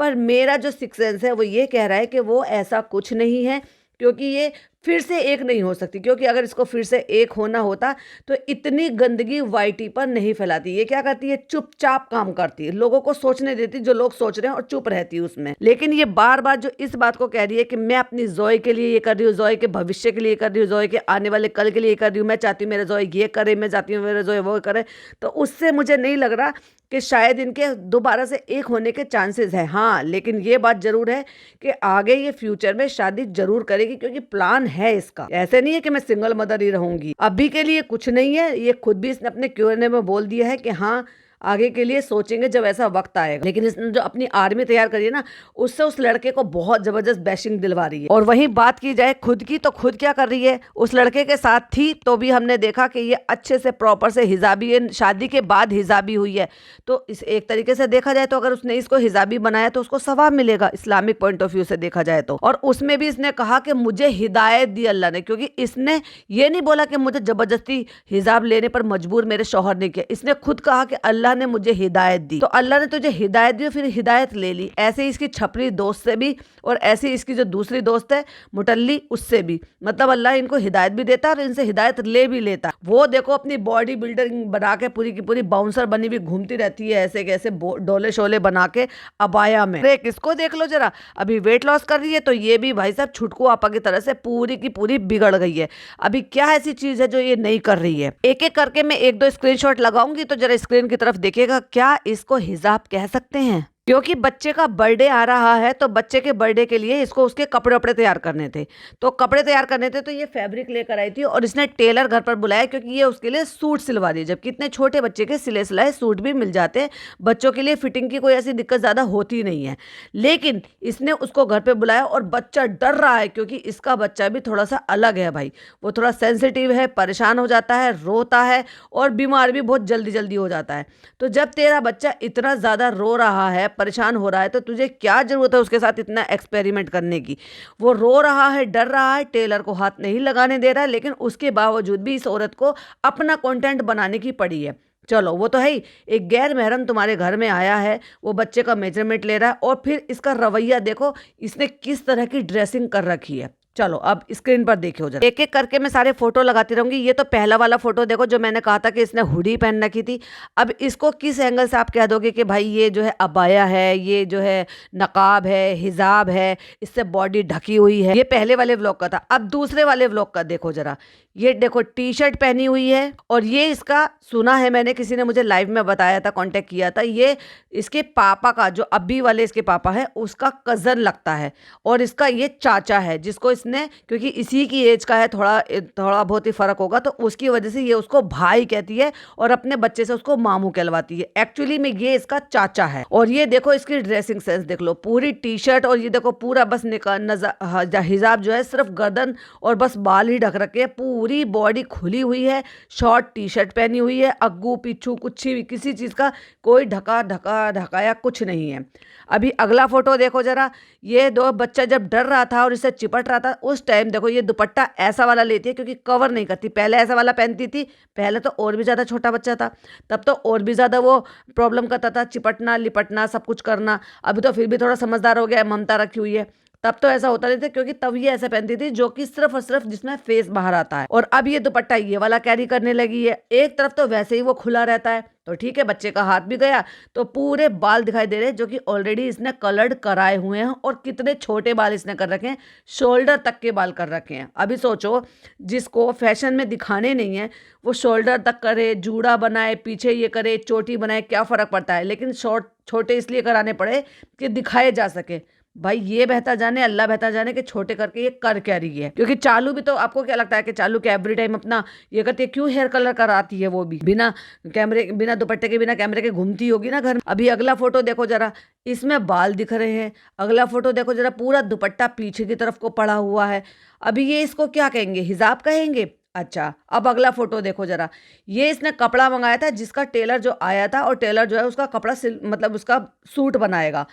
पर मेरा जो सिक्स सेंस है वो ये कह रहा है कि वो ऐसा कुछ नहीं है, क्योंकि ये फिर से एक नहीं हो सकती, क्योंकि अगर इसको फिर से एक होना होता तो इतनी गंदगी वाईटी पर नहीं फैलाती। ये क्या करती है, चुपचाप काम करती है, लोगों को सोचने देती जो लोग सोच रहे हैं और चुप रहती है उसमें। लेकिन ये बार बार जो इस बात को कह रही है कि मैं अपनी जोए के लिए ये कर रही हूँ, जोए के भविष्य के लिए कर रही हूँ, जोए के आने वाले कल के लिए कर रही हूँ, मैं चाहती हूँ मेरा जोए ये करे, मैं चाहती हूँ मेरा जोए वो करे, तो उससे मुझे नहीं लग रहा कि शायद इनके दोबारा से एक होने के चांसेस है। हाँ, लेकिन ये बात जरूर है कि आगे ये फ्यूचर में शादी जरूर करेगी, क्योंकि प्लान है इसका। ऐसे नहीं है कि मैं सिंगल मदर ही रहूंगी, अभी के लिए कुछ नहीं है। ये खुद भी इसने अपने Q&A में बोल दिया है कि हाँ, आगे के लिए सोचेंगे जब ऐसा वक्त आएगा। लेकिन इसने जो अपनी आर्मी तैयार करी है ना, उससे उस लड़के को बहुत जबरदस्त बैशिंग दिलवा रही है। और वहीं बात की जाए खुद की, तो खुद क्या कर रही है, उस लड़के के साथ थी तो भी हमने देखा कि ये अच्छे से प्रॉपर से हिजाबी है, शादी के बाद हिजाबी हुई है। तो इस एक तरीके से देखा जाए तो अगर उसने इसको हिजाबी बनाया तो उसको सवाब मिलेगा इस्लामिक पॉइंट ऑफ व्यू से देखा जाए तो। और उसमें भी इसने कहा कि मुझे हिदायत दी अल्लाह ने, क्योंकि इसने ये नहीं बोला कि मुझे जबरदस्ती हिजाब लेने पर मजबूर मेरे शौहर ने किया। इसने खुद कहा कि अल्लाह ने मुझे हिदायत दी, तो अल्लाह ने तुझे हिदायत दी, फिर हिदायत ले ली। ऐसे ही इसकी छपरी दोस्त से भी, और ऐसे ही इसकी जो दूसरी दोस्त है मुटल्ली, उससे भी। मतलब अल्लाह इनको हिदायत भी देता है और इनसे हिदायत ले भी लेता है। वो देखो अपनी बॉडी बिल्डर बना के पूरी की पूरी बाउंसर बनी हुई घूमती रहती है, ऐसे कैसे डोले शोले बना के अबाया में। किसको देख लो जरा, अभी वेट लॉस कर रही है, तो ये भी भाई साहब छुटकू आपा की तरह से पूरी की पूरी बिगड़ गई है। अभी क्या ऐसी चीज है जो ये नहीं कर रही है। एक एक करके मैं एक दो स्क्रीनशॉट लगाऊंगी, तो जरा स्क्रीन की तरफ देखिएगा। क्या इसको हिजाब कह सकते हैं? क्योंकि बच्चे का बर्थडे आ रहा है, तो बच्चे के बर्थडे के लिए इसको उसके कपड़े वपड़े तैयार करने थे। तो कपड़े तैयार करने थे तो ये फैब्रिक लेकर आई थी और इसने टेलर घर पर बुलाया, क्योंकि ये उसके लिए सूट सिलवा रही है। जबकि इतने छोटे बच्चे के सिले सिलाए सूट भी मिल जाते हैं, बच्चों के लिए फिटिंग की कोई ऐसी दिक्कत ज़्यादा होती नहीं है। लेकिन इसने उसको घर पर बुलाया और बच्चा डर रहा है, क्योंकि इसका बच्चा भी थोड़ा सा अलग है भाई। वो थोड़ा सेंसिटिव है, परेशान हो जाता है, रोता है और बीमार भी बहुत जल्दी जल्दी हो जाता है। तो जब तेरा बच्चा इतना ज़्यादा रो रहा है, परेशान हो रहा है, तो तुझे क्या जरूरत है उसके साथ इतना एक्सपेरिमेंट करने की। वो रो रहा है, डर रहा है, टेलर को हाथ नहीं लगाने दे रहा है, लेकिन उसके बावजूद भी इस औरत को अपना कंटेंट बनाने की पड़ी है। चलो वो तो है ही, एक गैर महरम तुम्हारे घर में आया है, वो बच्चे का मेजरमेंट ले रहा है, और फिर इसका रवैया देखो, इसने किस तरह की ड्रेसिंग कर रखी है। चलो अब स्क्रीन पर देखियो जरा, एक एक करके मैं सारे फोटो लगाती रहूंगी। ये तो पहला वाला फोटो देखो जो मैंने कहा था कि इसने हुडी पहन रखी थी। अब इसको किस एंगल से आप कह दोगे कि भाई ये जो है अबाया है, ये जो है नकाब है, हिजाब है, इससे बॉडी ढकी हुई है। ये पहले वाले व्लॉग का था। अब दूसरे वाले व्लॉग का देखो जरा, ये देखो टी शर्ट पहनी हुई है, और ये इसका सुना है मैंने, किसी ने मुझे लाइव में बताया था, कांटेक्ट किया था, ये इसके पापा का, जो अभी वाले इसके पापा है, उसका कज़न लगता है, और इसका ये चाचा है, जिसको इसने, क्योंकि इसी की एज का है, थोड़ा बहुत ही फर्क होगा, तो उसकी वजह से ये उसको भाई कहती है और अपने बच्चे से उसको मामू कहलवाती है। एक्चुअली में ये इसका चाचा है। और ये देखो इसकी ड्रेसिंग सेंस देख लो, पूरी टी शर्ट, और ये देखो पूरा बस हिजाब जो है सिर्फ गर्दन और बस बाल ही ढक रखे, पूरी बॉडी खुली हुई है, शॉर्ट टी शर्ट पहनी हुई है, अग्गू पीछू कुछ भी किसी चीज का कोई ढकाया कुछ नहीं है। अभी अगला फोटो देखो जरा, ये दो बच्चा जब डर रहा था और इसे चिपट रहा था, उस टाइम देखो ये दुपट्टा ऐसा वाला लेती है, क्योंकि कवर नहीं करती। पहले ऐसा वाला पहनती थी, पहले तो और भी ज़्यादा छोटा बच्चा था, तब तो और भी ज़्यादा वो प्रॉब्लम करता था, चिपटना लिपटना सब कुछ करना। अभी तो फिर भी थोड़ा समझदार हो गया है, ममता रखी हुई है। तब तो ऐसा होता नहीं था, क्योंकि तब ये ऐसे पहनती थी जो कि सिर्फ और सिर्फ जिसमें फेस बाहर आता है। और अब ये दुपट्टा ये वाला कैरी करने लगी है। एक तरफ तो वैसे ही वो खुला रहता है, तो ठीक है, बच्चे का हाथ भी गया तो पूरे बाल दिखाई दे रहे हैं, जो कि ऑलरेडी इसने कलर्ड कराए हुए हैं। और कितने छोटे बाल इसने कर रखे हैं, शोल्डर तक के बाल कर रखे हैं। अभी सोचो, जिसको फैशन में दिखाने नहीं है, वो शोल्डर तक करे, जूड़ा बनाए, पीछे ये करे, चोटी बनाए, क्या फर्क पड़ता है। लेकिन छोटे इसलिए कराने पड़े कि दिखाए जा सके। भाई ये बेहतर जाने, अल्लाह बेहतर जाने कि छोटे करके ये कर क्या रही है। क्योंकि चालू भी तो, आपको क्या लगता है कि चालू के एवरी टाइम अपना ये करती है, क्यों हेयर कलर कराती है, वो भी बिना कैमरे, बिना दुपट्टे के, बिना कैमरे के घूमती होगी ना घर में। अभी अगला फोटो देखो जरा, इसमें बाल दिख रहे हैं। अगला फोटो देखो जरा, पूरा दुपट्टा पीछे की तरफ को पड़ा हुआ है। अभी ये इसको क्या कहेंगे, हिजाब कहेंगे। अच्छा, अब अगला फोटो देखो जरा, ये इसने कपड़ा मंगाया था, जिसका टेलर जो आया था, और टेलर जो है उसका कपड़ा मतलब उसका सूट बनाएगा।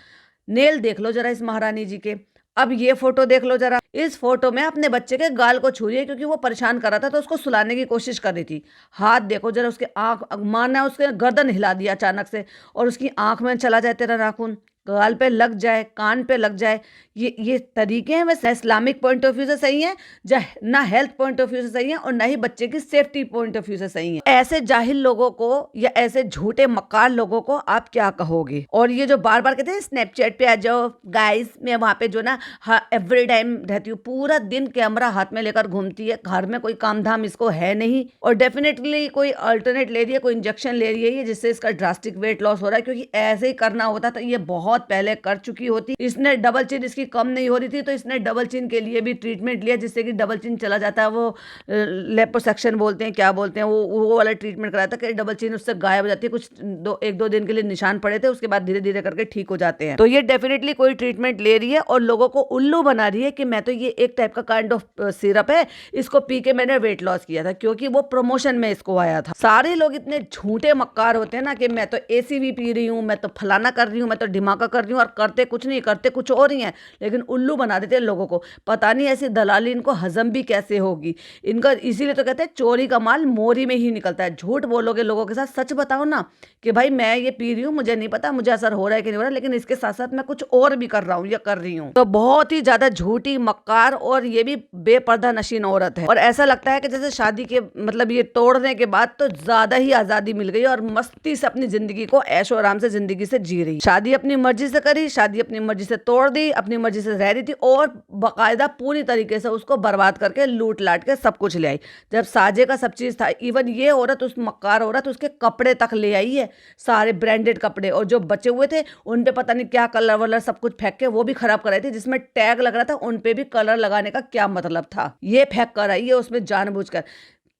नेल देख लो जरा इस महारानी जी के। अब ये फोटो देख लो जरा, इस फोटो में अपने बच्चे के गाल को छू रही है, क्योंकि वो परेशान कर रहा था तो उसको सुलाने की कोशिश कर रही थी। हाथ देखो जरा, उसके आंख, मारना उसके गर्दन हिला दिया अचानक से, और उसकी आंख में चला जाए तेरा नाखून, गाल पे लग जाए, कान पे लग जाए, ये तरीके हैं वैसे इस्लामिक पॉइंट ऑफ व्यू से सही है, ना हेल्थ पॉइंट ऑफ व्यू से सही है, और ना ही बच्चे की सेफ्टी पॉइंट ऑफ व्यू से सही है। ऐसे जाहिल लोगों को या ऐसे झूठे मक्कार लोगों को आप क्या कहोगे? और ये जो बार बार कहते हैं स्नैपचैट पे आ जाओ गाइस, मैं वहां पे जो ना एवरी टाइम रहती हूँ, पूरा दिन कैमरा हाथ में लेकर घूमती है, घर में कोई काम धाम इसको है नहीं, और डेफिनेटली कोई अल्टरनेट ले रही है, कोई इंजेक्शन ले रही है जिससे इसका ड्रास्टिक वेट लॉस हो रहा है, क्योंकि ऐसे ही करना होता तो ये बहुत पहले कर चुकी होती। इसने डबल चिन इसकी कम नहीं हो रही थी तो इसने डबल चिन के लिए भी ट्रीटमेंट लिया, जिससे कि डबल चिन चला जाता है, वो लिपोसक्शन बोलते हैं, क्या बोलते हैं, वो वाला ट्रीटमेंट कराया था कि डबल चिन उससे गायब हो जाती है। कुछ एक दो दिन के लिए निशान पड़े थे, उसके बाद धीरे धीरे करके ठीक हो जाते हैं। तो ये डेफिनेटली कोई ट्रीटमेंट ले रही है और लोगों को उल्लू बना रही है कि मैं तो ये एक टाइप का काइंड ऑफ सिरप है, इसको पी के मैंने वेट लॉस किया था, क्योंकि वो प्रमोशन में इसको आया था। सारे लोग इतने झूठे मक्कार होते हैं ना कि मैं तो एसीवी पी रही हूँ, मैं तो फलाना कर रही हूँ, मैं तो ढिमाका कर रही हूँ, और करते कुछ नहीं, करते कुछ और ही है, लेकिन उल्लू बना देते हैं लोगों को। पता नहीं ऐसी दलाली इनको हजम भी कैसे होगी इनका। इसीलिए तो कहते हैं चोरी का माल मोरी में ही निकलता है। झूठ बोलोगे लोगों के साथ, सच बताओ ना कि भाई मैं ये पी रही हूँ, मुझे नहीं पता मुझे असर हो रहा है कि नहीं हो रहा है, लेकिन इसके साथ साथ मैं कुछ और भी कर रहा हूँ या कर रही हूँ। तो बहुत ही ज्यादा झूठी, मक्कार और ये भी बेपर्दा नशीन औरत है। और ऐसा लगता है कि जैसे शादी के मतलब ये तोड़ने के बाद तो ज्यादा ही आजादी मिल गई और मस्ती से अपनी जिंदगी को ऐशो आराम से जिंदगी से जी रही। शादी अपनी मर्जी से करी, शादी अपनी मर्जी से तोड़ दी, अपनी मर्जी से रह रही थी, और बाकायदा पूरी तरीके से उसको बर्बाद करके लूट लाट के सब कुछ ले आई। जब साजे का सब चीज था, इवन ये औरत, उस मक्कार औरत उसके कपड़े तक ले आई है, सारे ब्रांडेड कपड़े, और जो बचे हुए थे उन पे पता नहीं क्या कलर वलर सब कुछ फेंक के वो भी खराब कराई थी। जिसमें टैग लग रहा था उन पे भी कलर लगाने का क्या मतलब था, ये फेंक कर आई है उसमें जानबूझकर।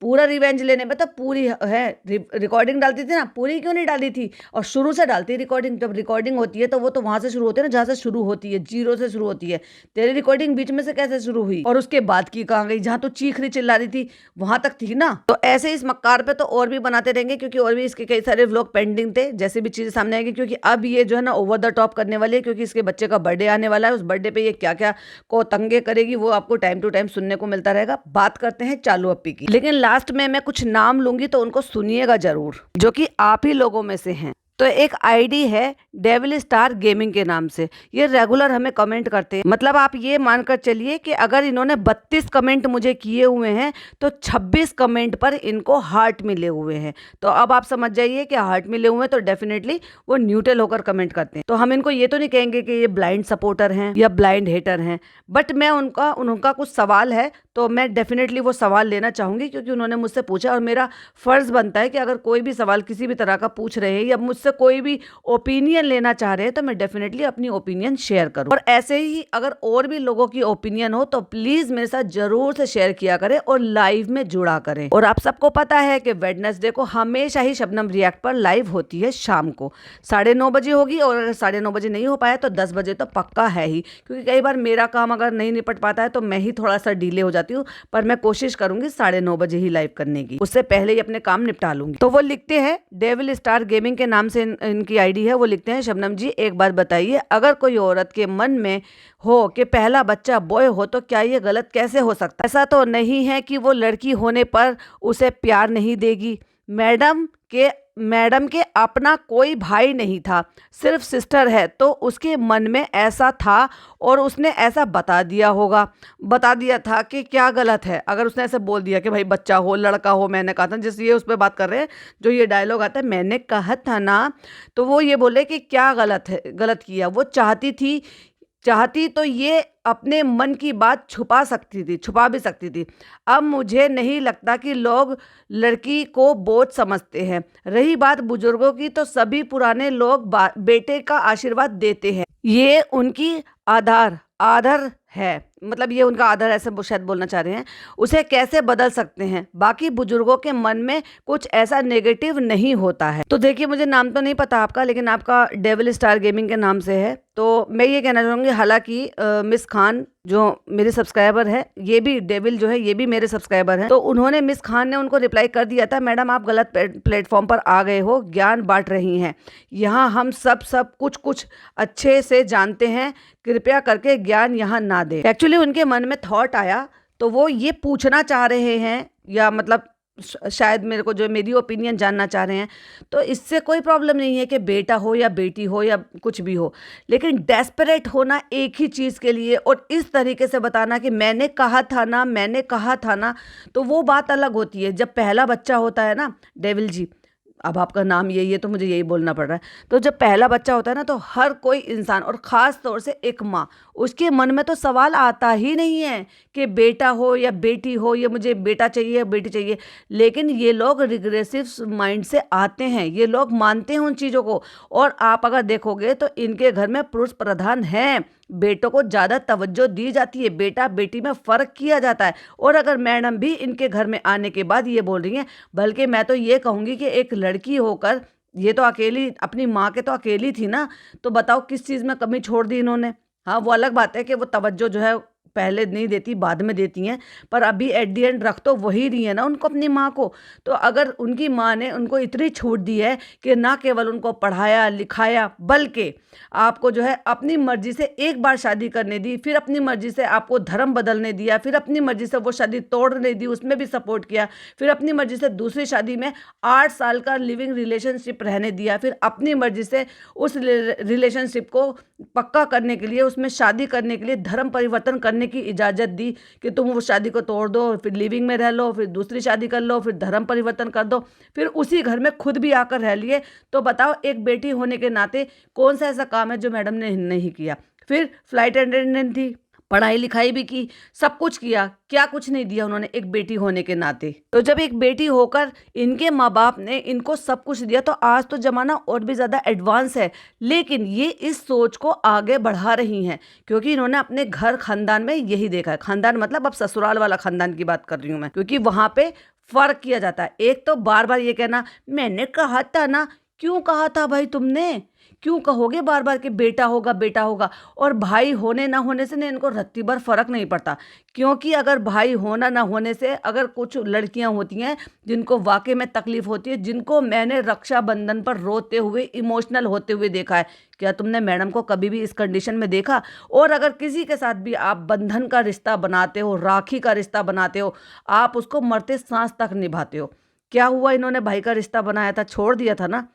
पूरा रिवेंज लेने में तो पूरी है रिकॉर्डिंग डालती थी ना, पूरी क्यों नहीं डाली थी, और शुरू से डालती रिकॉर्डिंग। जब रिकॉर्डिंग होती है तो वो तो वहां से शुरू होती है ना जहां से शुरू होती है, जीरो से शुरू होती है। तेरी रिकॉर्डिंग बीच में से कैसे शुरू हुई और उसके बाद की कहाँ गई? जहां तू चीख रही चिल्ला रही थी वहां तक थी ना। तो ऐसे इस मक्कार पे तो और भी बनाते रहेंगे, क्योंकि और भी इसके कई सारे व्लॉग पेंडिंग थे, जैसे भी चीजें सामने आएगी। क्योंकि अब ये जो है ना ओवर द टॉप करने वाली है, क्योंकि इसके बच्चे का बर्थडे आने वाला है। उस बर्थडे पे ये क्या क्या को तंगे करेगी वो आपको टाइम टू टाइम सुनने को मिलता रहेगा। बात करते हैं चालू अप्पी की, लेकिन लास्ट में मैं कुछ नाम लूंगी तो उनको सुनिएगा जरूर, जो कि आप ही लोगों में से हैं। तो एक आईडी है डेविल स्टार गेमिंग के नाम से, ये रेगुलर हमें कमेंट करते हैं। मतलब आप ये मानकर चलिए कि अगर इन्होंने 32 कमेंट मुझे किए हुए हैं तो 26 कमेंट पर इनको हार्ट मिले हुए हैं। तो अब आप समझ जाइए कि हार्ट मिले हुए हैं तो डेफिनेटली वो न्यूट्रल होकर कमेंट करते हैं। तो हम इनको ये तो नहीं कहेंगे कि ये ब्लाइंड सपोर्टर हैं या ब्लाइंड हेटर हैं, बट मैं उनका कुछ सवाल है तो मैं डेफिनेटली वो सवाल लेना चाहूंगी, क्योंकि उन्होंने मुझसे पूछा और मेरा फर्ज बनता है कि अगर कोई भी सवाल किसी भी तरह का पूछ रहे हैं या मुझसे कोई भी ओपिनियन लेना चाह रहे हैं तो मैं डेफिनेटली अपनी ओपिनियन शेयर करूं। और ऐसे ही अगर और भी लोगों की ओपिनियन हो तो प्लीज मेरे साथ जरूर से शेयर किया करें और लाइव में जुड़ा करें। और आप सबको पता है कि वेडनेसडे को हमेशा ही शबनम रिएक्ट पर लाइव होती है, शाम को 9:30 बजे होगी, और अगर 9:30 बजे नहीं हो पाया तो 10 बजे तो पक्का है ही, क्योंकि कई बार मेरा काम अगर नहीं निपट पाता है तो मैं ही थोड़ा सा डिले हो जाती हूँ। पर मैं कोशिश करूंगी 9:30 बजे ही लाइव करने की, उससे पहले ही अपने काम निपटा लूंगी। तो वो लिखते हैं, डेविल स्टार गेमिंग के नाम से इनकी आईडी है, वो लिखते हैं, शबनम जी एक बात बताइए, अगर कोई औरत के मन में हो कि पहला बच्चा बॉय हो तो क्या ये गलत कैसे हो सकता है? ऐसा तो नहीं है कि वो लड़की होने पर उसे प्यार नहीं देगी। मैडम के अपना कोई भाई नहीं था, सिर्फ सिस्टर है, तो उसके मन में ऐसा था और उसने ऐसा बता दिया था कि क्या गलत है अगर उसने ऐसे बोल दिया कि भाई बच्चा हो लड़का हो। मैंने कहा था, जैसे ये उस पर बात कर रहे हैं जो ये डायलॉग आता है, मैंने कहा था ना, तो वो ये बोले कि क्या गलत है, गलत किया। वो चाहती तो ये अपने मन की बात छुपा भी सकती थी। अब मुझे नहीं लगता कि लोग लड़की को बोझ समझते हैं। रही बात बुजुर्गों की, तो सभी पुराने लोग बेटे का आशीर्वाद देते हैं, ये उनकी आदर है। मतलब ये उनका आदर, ऐसे शायद बोलना चाह रहे हैं। उसे कैसे बदल सकते हैं? बाकी बुजुर्गों के मन में कुछ ऐसा नेगेटिव नहीं होता है। तो देखिए, मुझे नाम तो नहीं पता आपका, लेकिन आपका डेविल स्टार गेमिंग के नाम से है। तो मैं ये कहना चाहूँगी, हालांकि मिस खान जो मेरे सब्सक्राइबर है, ये भी डेविल जो है ये भी मेरे सब्सक्राइबर हैं, तो उन्होंने, मिस खान ने उनको रिप्लाई कर दिया था, मैडम आप गलत प्लेटफॉर्म पर आ गए हो, ज्ञान बांट रही हैं। यहाँ हम सब कुछ अच्छे से जानते हैं, कृपया करके ज्ञान यहाँ ना दे। एक्चुअली उनके मन में थॉट आया तो वो ये पूछना चाह रहे हैं, या मतलब शायद मेरे को जो मेरी ओपिनियन जानना चाह रहे हैं, तो इससे कोई प्रॉब्लम नहीं है कि बेटा हो या बेटी हो या कुछ भी हो। लेकिन डेस्परेट होना एक ही चीज़ के लिए और इस तरीके से बताना कि मैंने कहा था ना, मैंने कहा था ना, तो वो बात अलग होती है। जब पहला बच्चा होता है ना, डेविल जी, अब आपका नाम यही है तो मुझे यही बोलना पड़ रहा है। तो जब पहला बच्चा होता है ना, तो हर कोई इंसान और ख़ास तौर से एक माँ, उसके मन में तो सवाल आता ही नहीं है कि बेटा हो या बेटी हो, या मुझे बेटा चाहिए या बेटी चाहिए। लेकिन ये लोग रिग्रेसिव माइंड से आते हैं, ये लोग मानते हैं उन चीज़ों को। और आप अगर देखोगे तो इनके घर में पुरुष प्रधान हैं, बेटों को ज़्यादा तवज्जो दी जाती है, बेटा बेटी में फ़र्क किया जाता है। और अगर मैडम भी इनके घर में आने के बाद ये बोल रही हैं, बल्कि मैं तो ये कहूँगी कि एक लड़की होकर ये तो अकेली, अपनी माँ के तो अकेली थी ना, तो बताओ किस चीज़ में कमी छोड़ दी इन्होंने। हाँ, वो अलग बात है कि वो तवज्जो जो है पहले नहीं देती, बाद में देती हैं, पर अभी एट दी एंड रख तो वही रही है ना उनको, अपनी माँ को। तो अगर उनकी माँ ने उनको इतनी छूट दी है कि ना केवल उनको पढ़ाया लिखाया, बल्कि आपको जो है अपनी मर्जी से एक बार शादी करने दी, फिर अपनी मर्जी से आपको धर्म बदलने दिया, फिर अपनी मर्जी से वो शादी तोड़ने दी, उसमें भी सपोर्ट किया, फिर अपनी मर्जी से दूसरी शादी में 8 साल का लिविंग रिलेशनशिप रहने दिया, फिर अपनी मर्जी से उस रिलेशनशिप को पक्का करने के लिए, उसमें शादी करने के लिए धर्म परिवर्तन करने की इजाज़त दी कि तुम वो शादी को तोड़ दो, फिर लिविंग में रह लो, फिर दूसरी शादी कर लो, फिर धर्म परिवर्तन कर दो, फिर उसी घर में खुद भी आकर रह लिए। तो बताओ, एक बेटी होने के नाते कौन सा ऐसा काम है जो मैडम ने नहीं किया। फिर फ्लाइट अटेंडेंट थी, पढ़ाई लिखाई भी की, सब कुछ किया, क्या कुछ नहीं दिया उन्होंने एक बेटी होने के नाते। तो जब एक बेटी होकर इनके माँ बाप ने इनको सब कुछ दिया, तो आज तो ज़माना और भी ज़्यादा एडवांस है, लेकिन ये इस सोच को आगे बढ़ा रही हैं, क्योंकि इन्होंने अपने घर खानदान में यही देखा है। खानदान मतलब अब ससुराल वाला खानदान की बात कर रही हूँ मैं, क्योंकि वहाँ पे फ़र्क किया जाता है। एक तो बार बार ये कहना, मैंने कहा था ना, क्यों कहा था भाई तुमने, क्यों कहोगे बार बार कि बेटा होगा बेटा होगा। और भाई होने ना होने से ना इनको रत्ती भर फर्क नहीं पड़ता, क्योंकि अगर भाई होना ना होने से, अगर कुछ लड़कियां होती हैं जिनको वाकई में तकलीफ होती है, जिनको मैंने रक्षाबंधन पर रोते हुए इमोशनल होते हुए देखा है, क्या तुमने मैडम को कभी भी इस कंडीशन में देखा? और अगर किसी के साथ भी आप बंधन का रिश्ता बनाते हो, राखी का रिश्ता बनाते हो, आप उसको मरते सांस तक निभाते हो। क्या हुआ, इन्होंने भाई का रिश्ता बनाया था, छोड़ दिया था ना।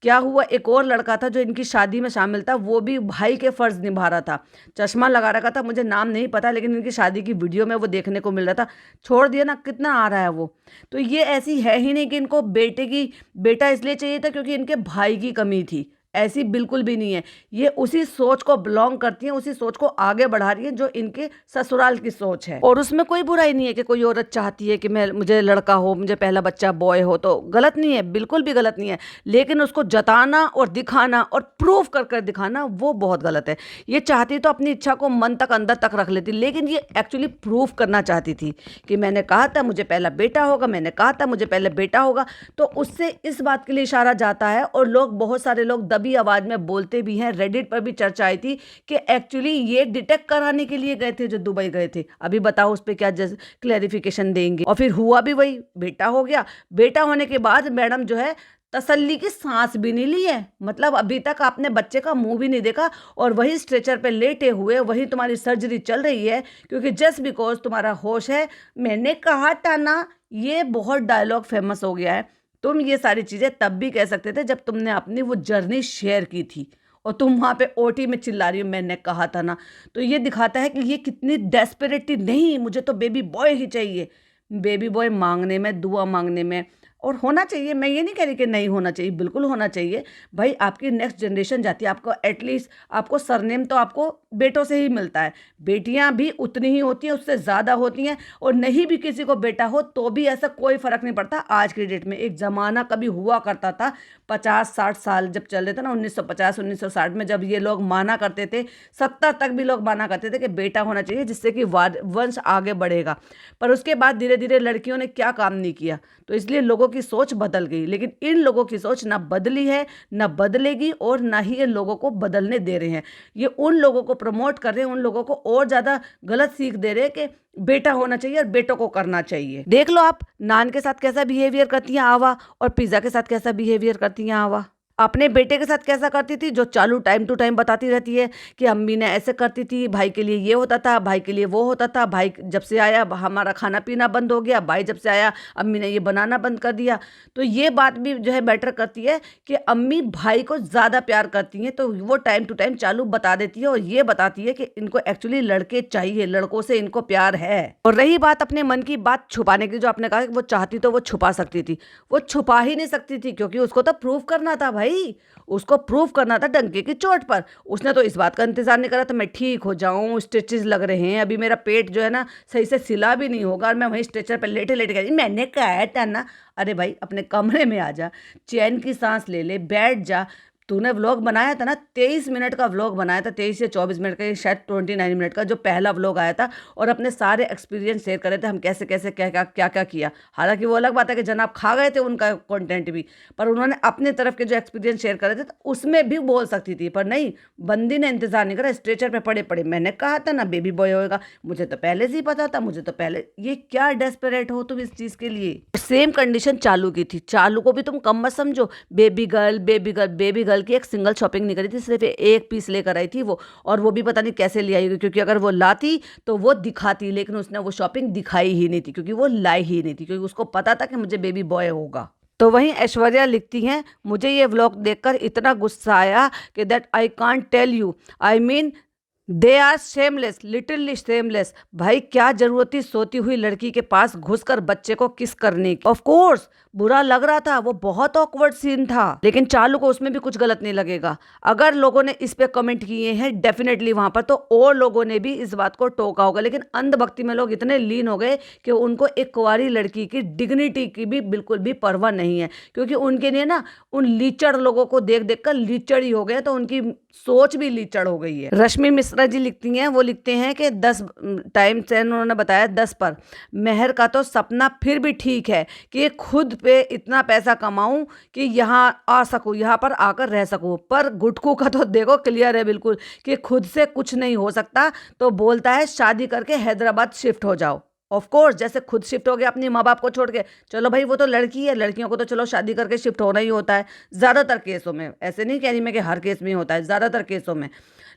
क्या हुआ, एक और लड़का था जो इनकी शादी में शामिल था, वो भी भाई के फर्ज निभा रहा था, चश्मा लगा रखा था, मुझे नाम नहीं पता, लेकिन इनकी शादी की वीडियो में वो देखने को मिल रहा था। छोड़ दिया ना, कितना आ रहा है वो। तो ये ऐसी है ही नहीं कि इनको बेटा इसलिए चाहिए था क्योंकि इनके भाई की कमी थी, ऐसी बिल्कुल भी नहीं है। ये उसी सोच को बिलोंग करती हैं, उसी सोच को आगे बढ़ा रही हैं जो इनके ससुराल की सोच है। और उसमें कोई बुराई नहीं है कि कोई औरत चाहती है कि मुझे लड़का हो, मुझे पहला बच्चा बॉय हो, तो गलत नहीं है, बिल्कुल भी गलत नहीं है। लेकिन उसको जताना और दिखाना और प्रूव कर कर दिखाना, वो बहुत गलत है। ये चाहती तो अपनी इच्छा को मन तक अंदर तक रख लेती, लेकिन ये एक्चुअली प्रूव करना चाहती थी कि मैंने कहा था मुझे पहला बेटा होगा, मैंने कहा था मुझे पहले बेटा होगा। तो उससे इस बात के लिए इशारा जाता है, और लोग, बहुत सारे लोग दबी आवाज में बोलते भी हैं। रेडिट पर भी चर्चा आई थी कि एक्चुअली ये डिटेक्ट कराने के लिए गए थे जो दुबई गए थे। अभी बताओ उस पर क्या क्लैरिफिकेशन देंगे। और फिर हुआ भी वही, बेटा हो गया। बेटा होने के बाद मैडम जो है तसल्ली की सांस भी नहीं ली है, मतलब अभी तक आपने बच्चे का मुंह भी नहीं देखा, और वही स्ट्रेचर पे लेटे हुए, वही तुम्हारी सर्जरी चल रही है, क्योंकि जस्ट बिकॉज तुम्हारा होश है। मैंने कहा था ना, ये बहुत डायलॉग फेमस हो गया है। तुम ये सारी चीज़ें तब भी कह सकते थे जब तुमने अपनी वो जर्नी शेयर की थी, और तुम वहाँ पे ओटी में चिल्ला रही हो मैंने कहा था ना। तो ये दिखाता है कि ये कितनी डेस्परेट थी। नहीं, मुझे तो बेबी बॉय ही चाहिए। बेबी बॉय मांगने में, दुआ मांगने में, और होना चाहिए, मैं ये नहीं कह रही कि नहीं होना चाहिए, बिल्कुल होना चाहिए भाई। आपकी नेक्स्ट जनरेशन जाती है, आपको एटलीस्ट आपको सरनेम तो आपको बेटों से ही मिलता है। बेटियां भी उतनी ही होती हैं, उससे ज़्यादा होती हैं। और नहीं भी किसी को बेटा हो तो भी ऐसा कोई फ़र्क नहीं पड़ता आज की डेट में। एक ज़माना कभी हुआ करता था, 50-60 साल जब चल रहे थे ना, 1950-1960 में, जब ये लोग माना करते थे, 70 तक भी लोग माना करते थे कि बेटा होना चाहिए जिससे कि वंश आगे बढ़ेगा। पर उसके बाद धीरे धीरे लड़कियों ने क्या काम नहीं किया, तो इसलिए लोगों की सोच बदल गई। लेकिन इन लोगों की सोच ना बदली है, ना बदलेगी, और ना ही ये लोगों को बदलने दे रहे हैं। ये उन लोगों को प्रमोट कर रहे हैं, उन लोगों को और ज़्यादा गलत सीख दे रहे हैं कि बेटा होना चाहिए और बेटों को करना चाहिए। देख लो आप नान के साथ कैसा बिहेवियर करती हैं आवा, और पिज़्ज़ा के साथ कैसा बिहेवियर करती हैं आवा। अपने बेटे के साथ कैसा करती थी, जो चालू टाइम टू टाइम बताती रहती है कि अम्मी ने ऐसे करती थी, भाई के लिए ये होता था, भाई के लिए वो होता था, भाई जब से आया हमारा खाना पीना बंद हो गया, भाई जब से आया अम्मी ने ये बनाना बंद कर दिया। तो ये बात भी जो है मैटर करती है कि अम्मी भाई को ज़्यादा प्यार करती हैं, तो वो टाइम टू टाइम चालू बता देती है और ये बताती है कि इनको एक्चुअली लड़के चाहिए, लड़कों से इनको प्यार है। और रही बात अपने मन की बात छुपाने की, जो आपने कहा कि वो चाहती तो वो छुपा सकती थी, वो छुपा ही नहीं सकती थी क्योंकि उसको तो प्रूव करना था भाई, उसको प्रूव करना था डंके की चोट पर। उसने तो इस बात का इंतजार नहीं करा तो मैं ठीक हो जाऊं, स्टिचेस लग रहे हैं, अभी मेरा पेट जो है ना सही से सिला भी नहीं होगा और मैं वहीं स्ट्रेचर पर लेटे लेटे कह रही मैंने कहा था ना। अरे भाई अपने कमरे में आ जा, चैन की सांस ले ले, बैठ जा। तूने व्लॉग बनाया था ना, 23 मिनट का व्लॉग बनाया था, 23 या 24 मिनट का, शायद 29 मिनट का जो पहला व्लॉग आया था, और अपने सारे एक्सपीरियंस शेयर करे थे हम कैसे कैसे क्या क्या क्या क्या किया। हालांकि वो अलग बात है कि जनाब खा गए थे उनका कंटेंट भी, पर उन्होंने अपने तरफ के जो एक्सपीरियंस शेयर करे थे तो उसमें भी बोल सकती थी, पर नहीं, बंदी ने इंतजार नहीं करा, स्ट्रेचर पे पड़े पड़े मैंने कहा था ना बेबी बॉय होएगा, मुझे तो पहले से ही पता था, मुझे तो पहले। ये क्या डेस्परेट हो तुम इस चीज़ के लिए। सेम कंडीशन चालू की थी, चालू को भी तुम कम मत समझो, baby girl baby girl baby girl की एक सिंगल शॉपिंग नहीं करी थी, सिर्फ एक पीस लेकर आई थी वो, और वो भी पता नहीं कैसे ले आई, क्योंकि अगर वो लाती तो वो दिखाती, लेकिन उसने वो शॉपिंग दिखाई ही नहीं थी क्योंकि वो लाई ही नहीं थी, क्योंकि उसको पता था कि मुझे बेबी बॉय होगा। तो वहीं ऐश्वर्या लिखती हैं, मुझे ये व्लॉग देखकर इतना गुस्सा आया कि that I can't tell you, I mean they are shameless, literally shameless. भाई क्या जरूरत थी सोती हुई लड़की के पास घुसकर बच्चे को किस करने की। ऑफ कोर्स बुरा लग रहा था, वो बहुत ऑकवर्ड सीन था, लेकिन चालू को उसमें भी कुछ गलत नहीं लगेगा। अगर लोगों ने इस पे कमेंट किए हैं डेफिनेटली वहां पर, तो और लोगों ने भी इस बात को टोका होगा, लेकिन अंधभक्ति में लोग इतने लीन हो गए कि उनको एक कुंवारी लड़की की डिग्निटी की भी बिल्कुल भी परवाह नहीं है, क्योंकि उनके लिए ना उन लीचड़ लोगों को देख देख कर लीचड़ ही हो गए, तो उनकी सोच भी लीचड़ हो गई है। रश्मि मिश्रा जी लिखती हैं, वो लिखते हैं कि 10 टाइम से उन्होंने बताया 10 पर, मेहर का तो सपना फिर भी ठीक है कि खुद पे इतना पैसा कमाऊं कि यहाँ आ सकूं, यहाँ पर आकर रह सकूं, पर गुटकू का तो देखो क्लियर है बिल्कुल कि खुद से कुछ नहीं हो सकता, तो बोलता है शादी करके हैदराबाद शिफ्ट हो जाओ। ऑफ कोर्स जैसे खुद शिफ्ट हो गया अपनी माँ बाप को छोड़ के, चलो भाई वो तो लड़की है, लड़कियों को तो चलो शादी करके शिफ्ट होना ही होता है ज़्यादातर केसों में, ऐसे नहीं कह रही मैं कि हर केस में ही होता है, ज़्यादातर केसों में।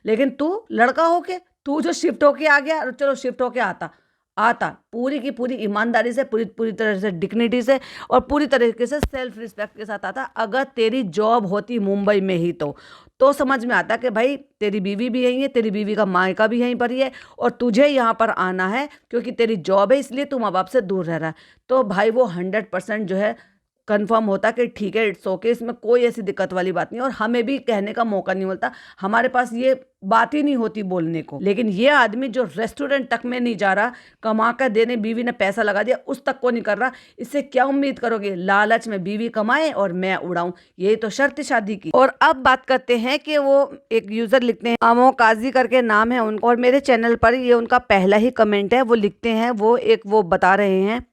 लेकिन तू लड़का होके तू जो शिफ्ट होके आ गया, चलो शिफ्ट होके आता आता पूरी की पूरी ईमानदारी से, पूरी पूरी तरह से डिग्निटी से और पूरी तरीके से सेल्फ रिस्पेक्ट के साथ आता। अगर तेरी जॉब होती मुंबई में ही तो समझ में आता कि भाई तेरी बीवी भी यहीं है, तेरी बीवी का मायका भी यहीं पर ही है, और तुझे यहाँ पर आना है क्योंकि तेरी जॉब है, इसलिए तू माँ बाप से दूर रह रहा है। तो भाई वो 100% जो है कंफर्म होता कि ठीक है, इट्स ओके, इसमें कोई ऐसी दिक्कत वाली बात नहीं, और हमें भी कहने का मौका नहीं मिलता, हमारे पास ये बात ही नहीं होती बोलने को। लेकिन ये आदमी जो रेस्टोरेंट तक में नहीं जा रहा, कमा कर देने, बीवी ने पैसा लगा दिया उस तक को नहीं कर रहा, इससे क्या उम्मीद करोगे। लालच में बीवी कमाए और मैं उड़ाऊं, यही तो शर्त शादी की। और अब बात करते हैं कि वो एक यूजर लिखते हैं, अमो काजी करके नाम है उनका, और मेरे चैनल पर ये उनका पहला ही कमेंट है। वो लिखते हैं, वो बता रहे हैं,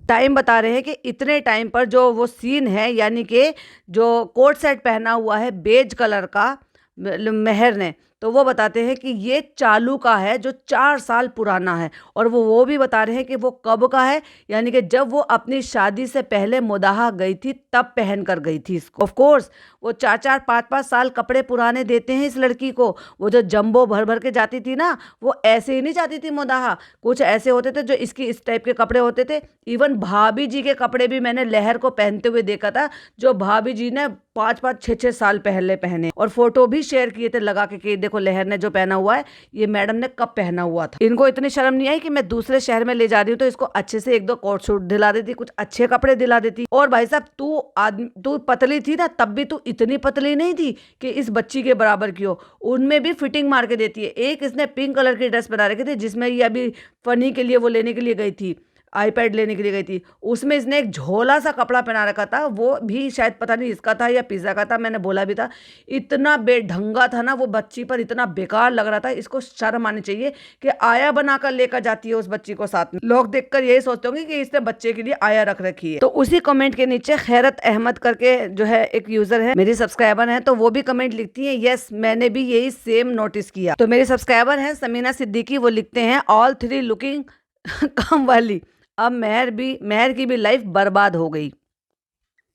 टाइम बता रहे हैं कि इतने टाइम पर जो वो सीन है, यानी कि जो कोट सेट पहना हुआ है बेज कलर का मेहर ने, तो वो बताते हैं कि ये चालू का है जो 4 साल पुराना है, और वो भी बता रहे हैं कि वो कब का है, यानी कि जब वो अपनी शादी से पहले मुदाहा गई थी तब पहन कर गई थी इसको। ऑफ कोर्स वो 4-4 5-5 साल कपड़े पुराने देते हैं इस लड़की को। वो जो जंबो भर भर के जाती थी ना, वो ऐसे ही नहीं जाती थी मुदाहा, कुछ ऐसे होते थे जो इसकी इस टाइप के कपड़े होते थे। इवन भाभी जी के कपड़े भी मैंने लहर को पहनते हुए देखा था, जो भाभी जी ने 5-5 6-6 साल पहले पहने, और फोटो भी शेयर किए थे लगा के देखो लहर ने जो पहना हुआ है ये मैडम ने कब पहना हुआ था। इनको इतनी शर्म नहीं आई कि मैं दूसरे शहर में ले जा रही हूँ तो इसको अच्छे से 1-2 कोट सूट दिला देती, कुछ अच्छे कपड़े दिला देती। और भाई साहब तू पतली थी ना, तब भी तू इतनी पतली नहीं थी कि इस बच्ची के बराबर की हो, उनमें भी फिटिंग मार के देती है। एक इसने पिंक कलर की ड्रेस बना रखी थी जिसमें ये अभी फनी के लिए वो लेने के लिए गई थी, आईपैड लेने के लिए गई थी, उसमें इसने एक झोला सा कपड़ा पहना रखा था, वो भी शायद पता नहीं इसका था या पिज़्ज़ा का था, मैंने बोला भी था। इतना बेढंगा था ना वो बच्ची पर, इतना बेकार लग रहा था। इसको शर्म आनी चाहिए कि आया बनाकर लेकर जाती है उस बच्ची को साथ में। लोग देखकर यही सोचते होंगे कि इसने बच्चे के लिए आया रख रखी है। तो उसी कमेंट के नीचे खैरत अहमद करके जो है एक यूजर है, मेरी सब्सक्राइबर है, तो वो भी कमेंट लिखती है, यस मैंने भी यही सेम नोटिस किया। तो मेरी सब्सक्राइबर है समीना सिद्दीकी, वो लिखते हैं ऑल 3 लुकिंग काम वाली, अब मेहर की भी लाइफ बर्बाद हो गई।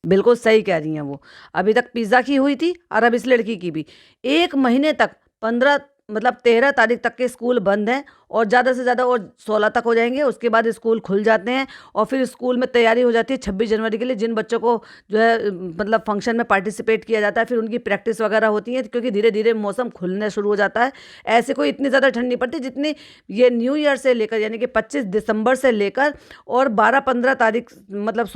बिल्कुल सही कह रही हैं वो। अभी तक पिज़्ज़ा की हुई थी और अब इस लड़की की भी। 1 महीने तक 15 मतलब 13 तारीख तक के स्कूल बंद हैं और ज़्यादा से ज़्यादा और 16 तक हो जाएँगे, उसके बाद स्कूल खुल जाते हैं और फिर स्कूल में तैयारी हो जाती है 26 जनवरी के लिए। जिन बच्चों को जो है मतलब फंक्शन में पार्टिसिपेट किया जाता है, फिर उनकी प्रैक्टिस वगैरह होती है क्योंकि धीरे-धीरे मौसम खुलना शुरू हो जाता है। ऐसे कोई इतनी ज़्यादा ठंड नहीं पड़ती जितनी ये न्यू ईयर से लेकर यानी कि 25 दिसंबर से लेकर और 12-15 तारीख मतलब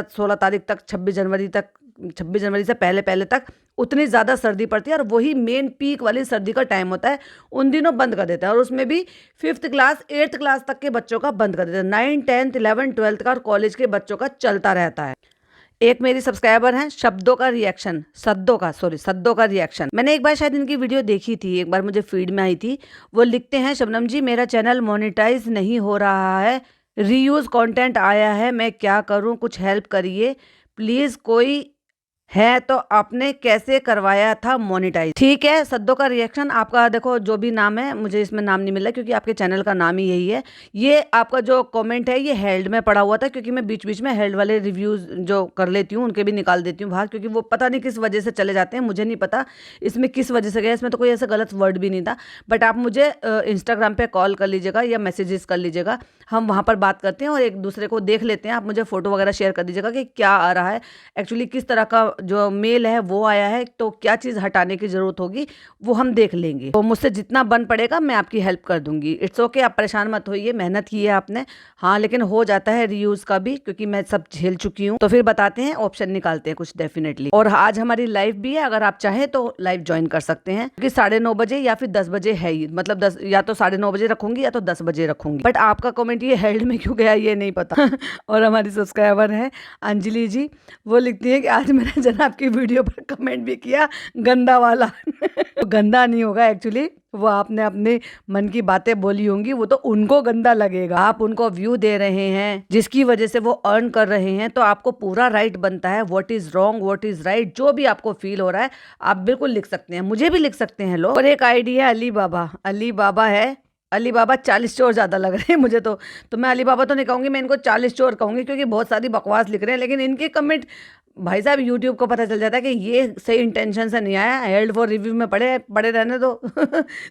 16 तारीख तक 26 जनवरी से पहले तक उतनी ज़्यादा सर्दी पड़ती है और वही मेन पीक वाली सर्दी का टाइम होता है। उन दिनों बंद कर देता है और उसमें भी 5th क्लास 8th क्लास तक के बच्चों का बंद कर देता है। 9, 10th, 11th, 12th का और कॉलेज के बच्चों का चलता रहता है। एक मेरी सब्सक्राइबर हैं सद्दों का रिएक्शन। मैंने एक बार शायद इनकी वीडियो देखी थी, एक बार मुझे फीड में आई थी। वो लिखते हैं, शबनम जी मेरा चैनल मोनेटाइज नहीं हो रहा है, रीयूज कंटेंट आया है, मैं क्या करूं, कुछ हेल्प करिए प्लीज़। कोई है तो आपने कैसे करवाया था मोनेटाइज? ठीक है सद्दों का रिएक्शन, आपका देखो जो भी नाम है, मुझे इसमें नाम नहीं मिला क्योंकि आपके चैनल का नाम ही यही है। ये आपका जो कमेंट है ये हेल्ड में पड़ा हुआ था क्योंकि मैं बीच बीच में हेल्ड वाले रिव्यूज़ जो कर लेती हूँ उनके भी निकाल देती हूँ बाहर, क्योंकि वो पता नहीं किस वजह से चले जाते हैं। मुझे नहीं पता इसमें किस वजह से गया, इसमें तो कोई ऐसा गलत वर्ड भी नहीं था। बट आप मुझे इंस्टाग्राम पर कॉल कर लीजिएगा या मैसेजेस कर लीजिएगा, हम वहाँ पर बात करते हैं और एक दूसरे को देख लेते हैं। आप मुझे फ़ोटो वगैरह शेयर कर दीजिएगा कि क्या आ रहा है एक्चुअली, किस तरह का जो मेल है वो आया है, तो क्या चीज़ हटाने की ज़रूरत होगी वो हम देख लेंगे। तो मुझसे जितना बन पड़ेगा मैं आपकी हेल्प कर दूंगी। इट्स ओके, आप परेशान मत होइए, मेहनत की है आपने। हाँ लेकिन हो जाता है रीयूज़ का भी, क्योंकि मैं सब झेल चुकी हूँ। तो फिर बताते हैं, ऑप्शन निकालते हैं कुछ डेफिनेटली। और आज हमारी लाइव भी है, अगर आप चाहें तो लाइव ज्वाइन कर सकते हैं क्योंकि 9:30 बजे या फिर 10 बजे है ही, मतलब 10 या तो 9:30 बजे रखूंगी या तो 10 बजे रखूंगी। बट आपका कमेंट ये हेल्ड में क्यों गया ये नहीं पता। और हमारी सब्सक्राइबर है अंजलि जी, वो लिखती है कि आज मैंने जनाब की वीडियो पर कमेंट भी किया गंदा वाला। तो गंदा नहीं होगा एक्चुअली, वो आपने अपने मन की बातें बोली होंगी, वो तो उनको गंदा लगेगा। आप उनको व्यू दे रहे हैं जिसकी वजह से वो अर्न कर रहे हैं, तो आपको पूरा राइट बनता है। What is wrong, what is right, जो भी आपको फील हो रहा है आप बिल्कुल लिख सकते हैं, मुझे भी लिख सकते हैं लोग। और एक आईडी है अली बाबा है। अली बाबा 40 चोर ज़्यादा लग रहे हैं मुझे तो मैं अली बाबा तो नहीं कहूँगी, मैं इनको 40 चोर कहूँगी क्योंकि बहुत सारी बकवास लिख रहे हैं। लेकिन इनके कमेंट भाई साहब यूट्यूब को पता चल जाता है कि ये सही इंटेंशन से नहीं आया, हेल्ड फॉर रिव्यू में पड़े रहने दो।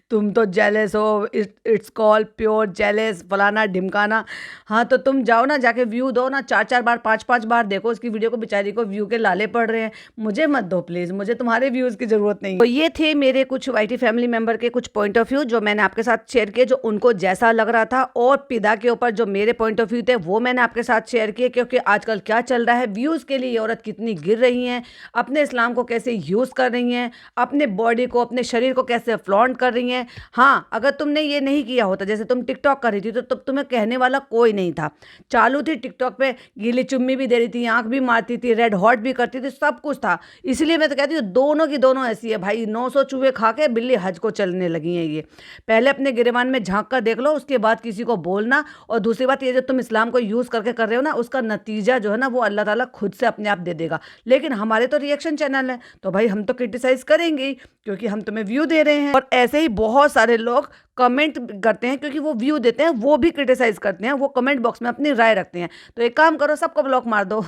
तुम तो जेलस हो, इट्स कॉल प्योर जेलस, फलाना ढिमकाना। हाँ तो तुम जाओ ना, जाके व्यू दो ना, 4-4 बार 5-5 बार देखो उसकी वीडियो को, बेचारी को व्यू के लाले पड़ रहे हैं। मुझे मत दो प्लीज़, मुझे तुम्हारे व्यूज़ की ज़रूरत नहीं। तो ये थे मेरे कुछ वाईटी फैमिली मेम्बर के कुछ पॉइंट ऑफ व्यू जो मैंने आपके साथ शेयर किए, जो उनको जैसा लग रहा था। और पिदा के ऊपर जो मेरे पॉइंट ऑफ व्यू थे वो मैंने आपके साथ शेयर किए, क्योंकि आजकल क्या चल रहा है, व्यूज़ के लिए ये औरत कितनी गिर रही हैं, अपने इस्लाम को कैसे यूज़ कर रही हैं, अपने बॉडी को, अपने शरीर को कैसे फ्लॉन्ट कर रही हैं। हाँ अगर तुमने ये नहीं किया होता, जैसे तुम टिकटॉक कर रही थी, तो तब तुम्हें कहने वाला कोई नहीं था। चालू थी टिकटॉक पे, गीली चुम्मी भी दे रही थी, आंख भी मारती थी, रेड हॉट भी करती थी, सब कुछ था। इसलिए मैं तो कहती हूँ दोनों की दोनों ऐसी है भाई, 900 चूहे खा के बिल्ली हज को चलने लगी हैं। ये पहले अपने गिरेबान में झांक कर देख लो, उसके बाद किसी को बोलना। और दूसरी बात, ये जो तुम इस्लाम को यूज़ करके कर रहे हो ना, उसका नतीजा जो है ना वो अल्लाह ताला खुद से अपने आप दे देगा। लेकिन हमारे तो रिएक्शन चैनल है, तो भाई हम तो क्रिटिसाइज करेंगे ही, क्योंकि हम तुम्हें व्यू दे रहे हैं। और ऐसे ही बहुत सारे लोग कमेंट करते हैं, क्योंकि वो व्यू देते हैं, वो भी क्रिटिसाइज करते हैं, वो कमेंट बॉक्स में अपनी राय रखते हैं। तो एक काम करो, सबको ब्लॉक मार दो।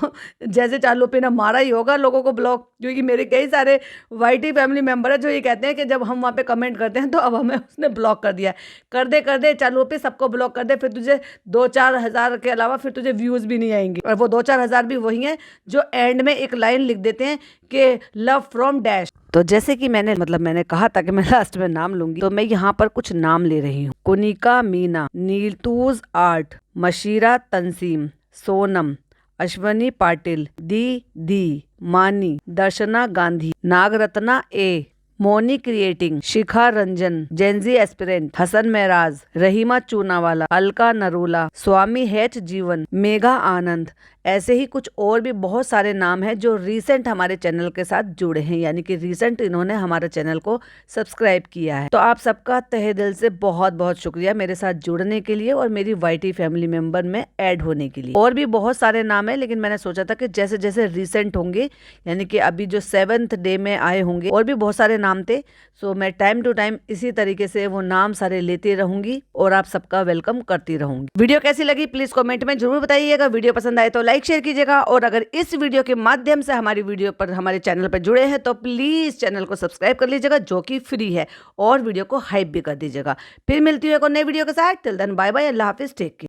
जैसे चालू पे ना मारा ही होगा लोगों को ब्लॉक, क्योंकि मेरे कई सारे वाईटी फैमिली मेंबर है जो ये कहते हैं कि जब हम वहाँ पे कमेंट करते हैं तो अब हमें उसने ब्लॉक कर दिया है। कर दे चालू पे सबको ब्लॉक कर दे, फिर तुझे 2-4 हज़ार के अलावा फिर तुझे व्यूज़ भी नहीं आएंगे। और वो 2-4 हज़ार भी वही हैं जो एंड में एक लाइन लिख देते हैं कि लव फ्रॉम डैश। तो जैसे कि मैंने कहा था कि मैं लास्ट में नाम लूंगी, तो मैं यहाँ पर कुछ नाम ले रही हूँ। कुनिका मीना, नीलतूज आर्ट, मशीरा तंसीम, सोनम, अश्वनी पाटिल, दी मानी, दर्शना गांधी, नागरत्ना ए, मोनी क्रिएटिंग, शिखा रंजन, जेंजी एस्पिरेंट, हसन महराज, रहीमा चूनावाला, अलका नरूला, स्वामी हैच जीवन, मेघा आनंद। ऐसे ही कुछ और भी बहुत सारे नाम हैं जो रीसेंट हमारे चैनल के साथ जुड़े हैं, यानी कि रीसेंट इन्होंने हमारे चैनल को सब्सक्राइब किया है। तो आप सबका तहे दिल से बहुत बहुत शुक्रिया मेरे साथ जुड़ने के लिए और मेरी वाईटी फैमिली मेंबर में ऐड होने के लिए। और भी बहुत सारे नाम है, लेकिन मैंने सोचा था कि जैसे जैसे रीसेंट होंगे, यानी कि अभी जो 7th डे में आए होंगे, और भी बहुत सारे नाम थे। सो मैं टाइम टू टाइम इसी तरीके से वो नाम सारे लेती रहूंगी और आप सबका वेलकम करती रहूंगी। वीडियो कैसी लगी प्लीज कमेंट में जरूर बताइएगा। वीडियो पसंद आए तो लाइक शेयर कीजिएगा, और अगर इस वीडियो के माध्यम से हमारी वीडियो पर हमारे चैनल पर जुड़े हैं तो प्लीज चैनल को सब्सक्राइब कर लीजिएगा, जो कि फ्री है, और वीडियो को हाइप भी कर दीजिएगा। फिर मिलती हूँ एक और नए वीडियो के साथ। टिल देन बाय बाय, अल्लाह हाफिज, टेक केयर।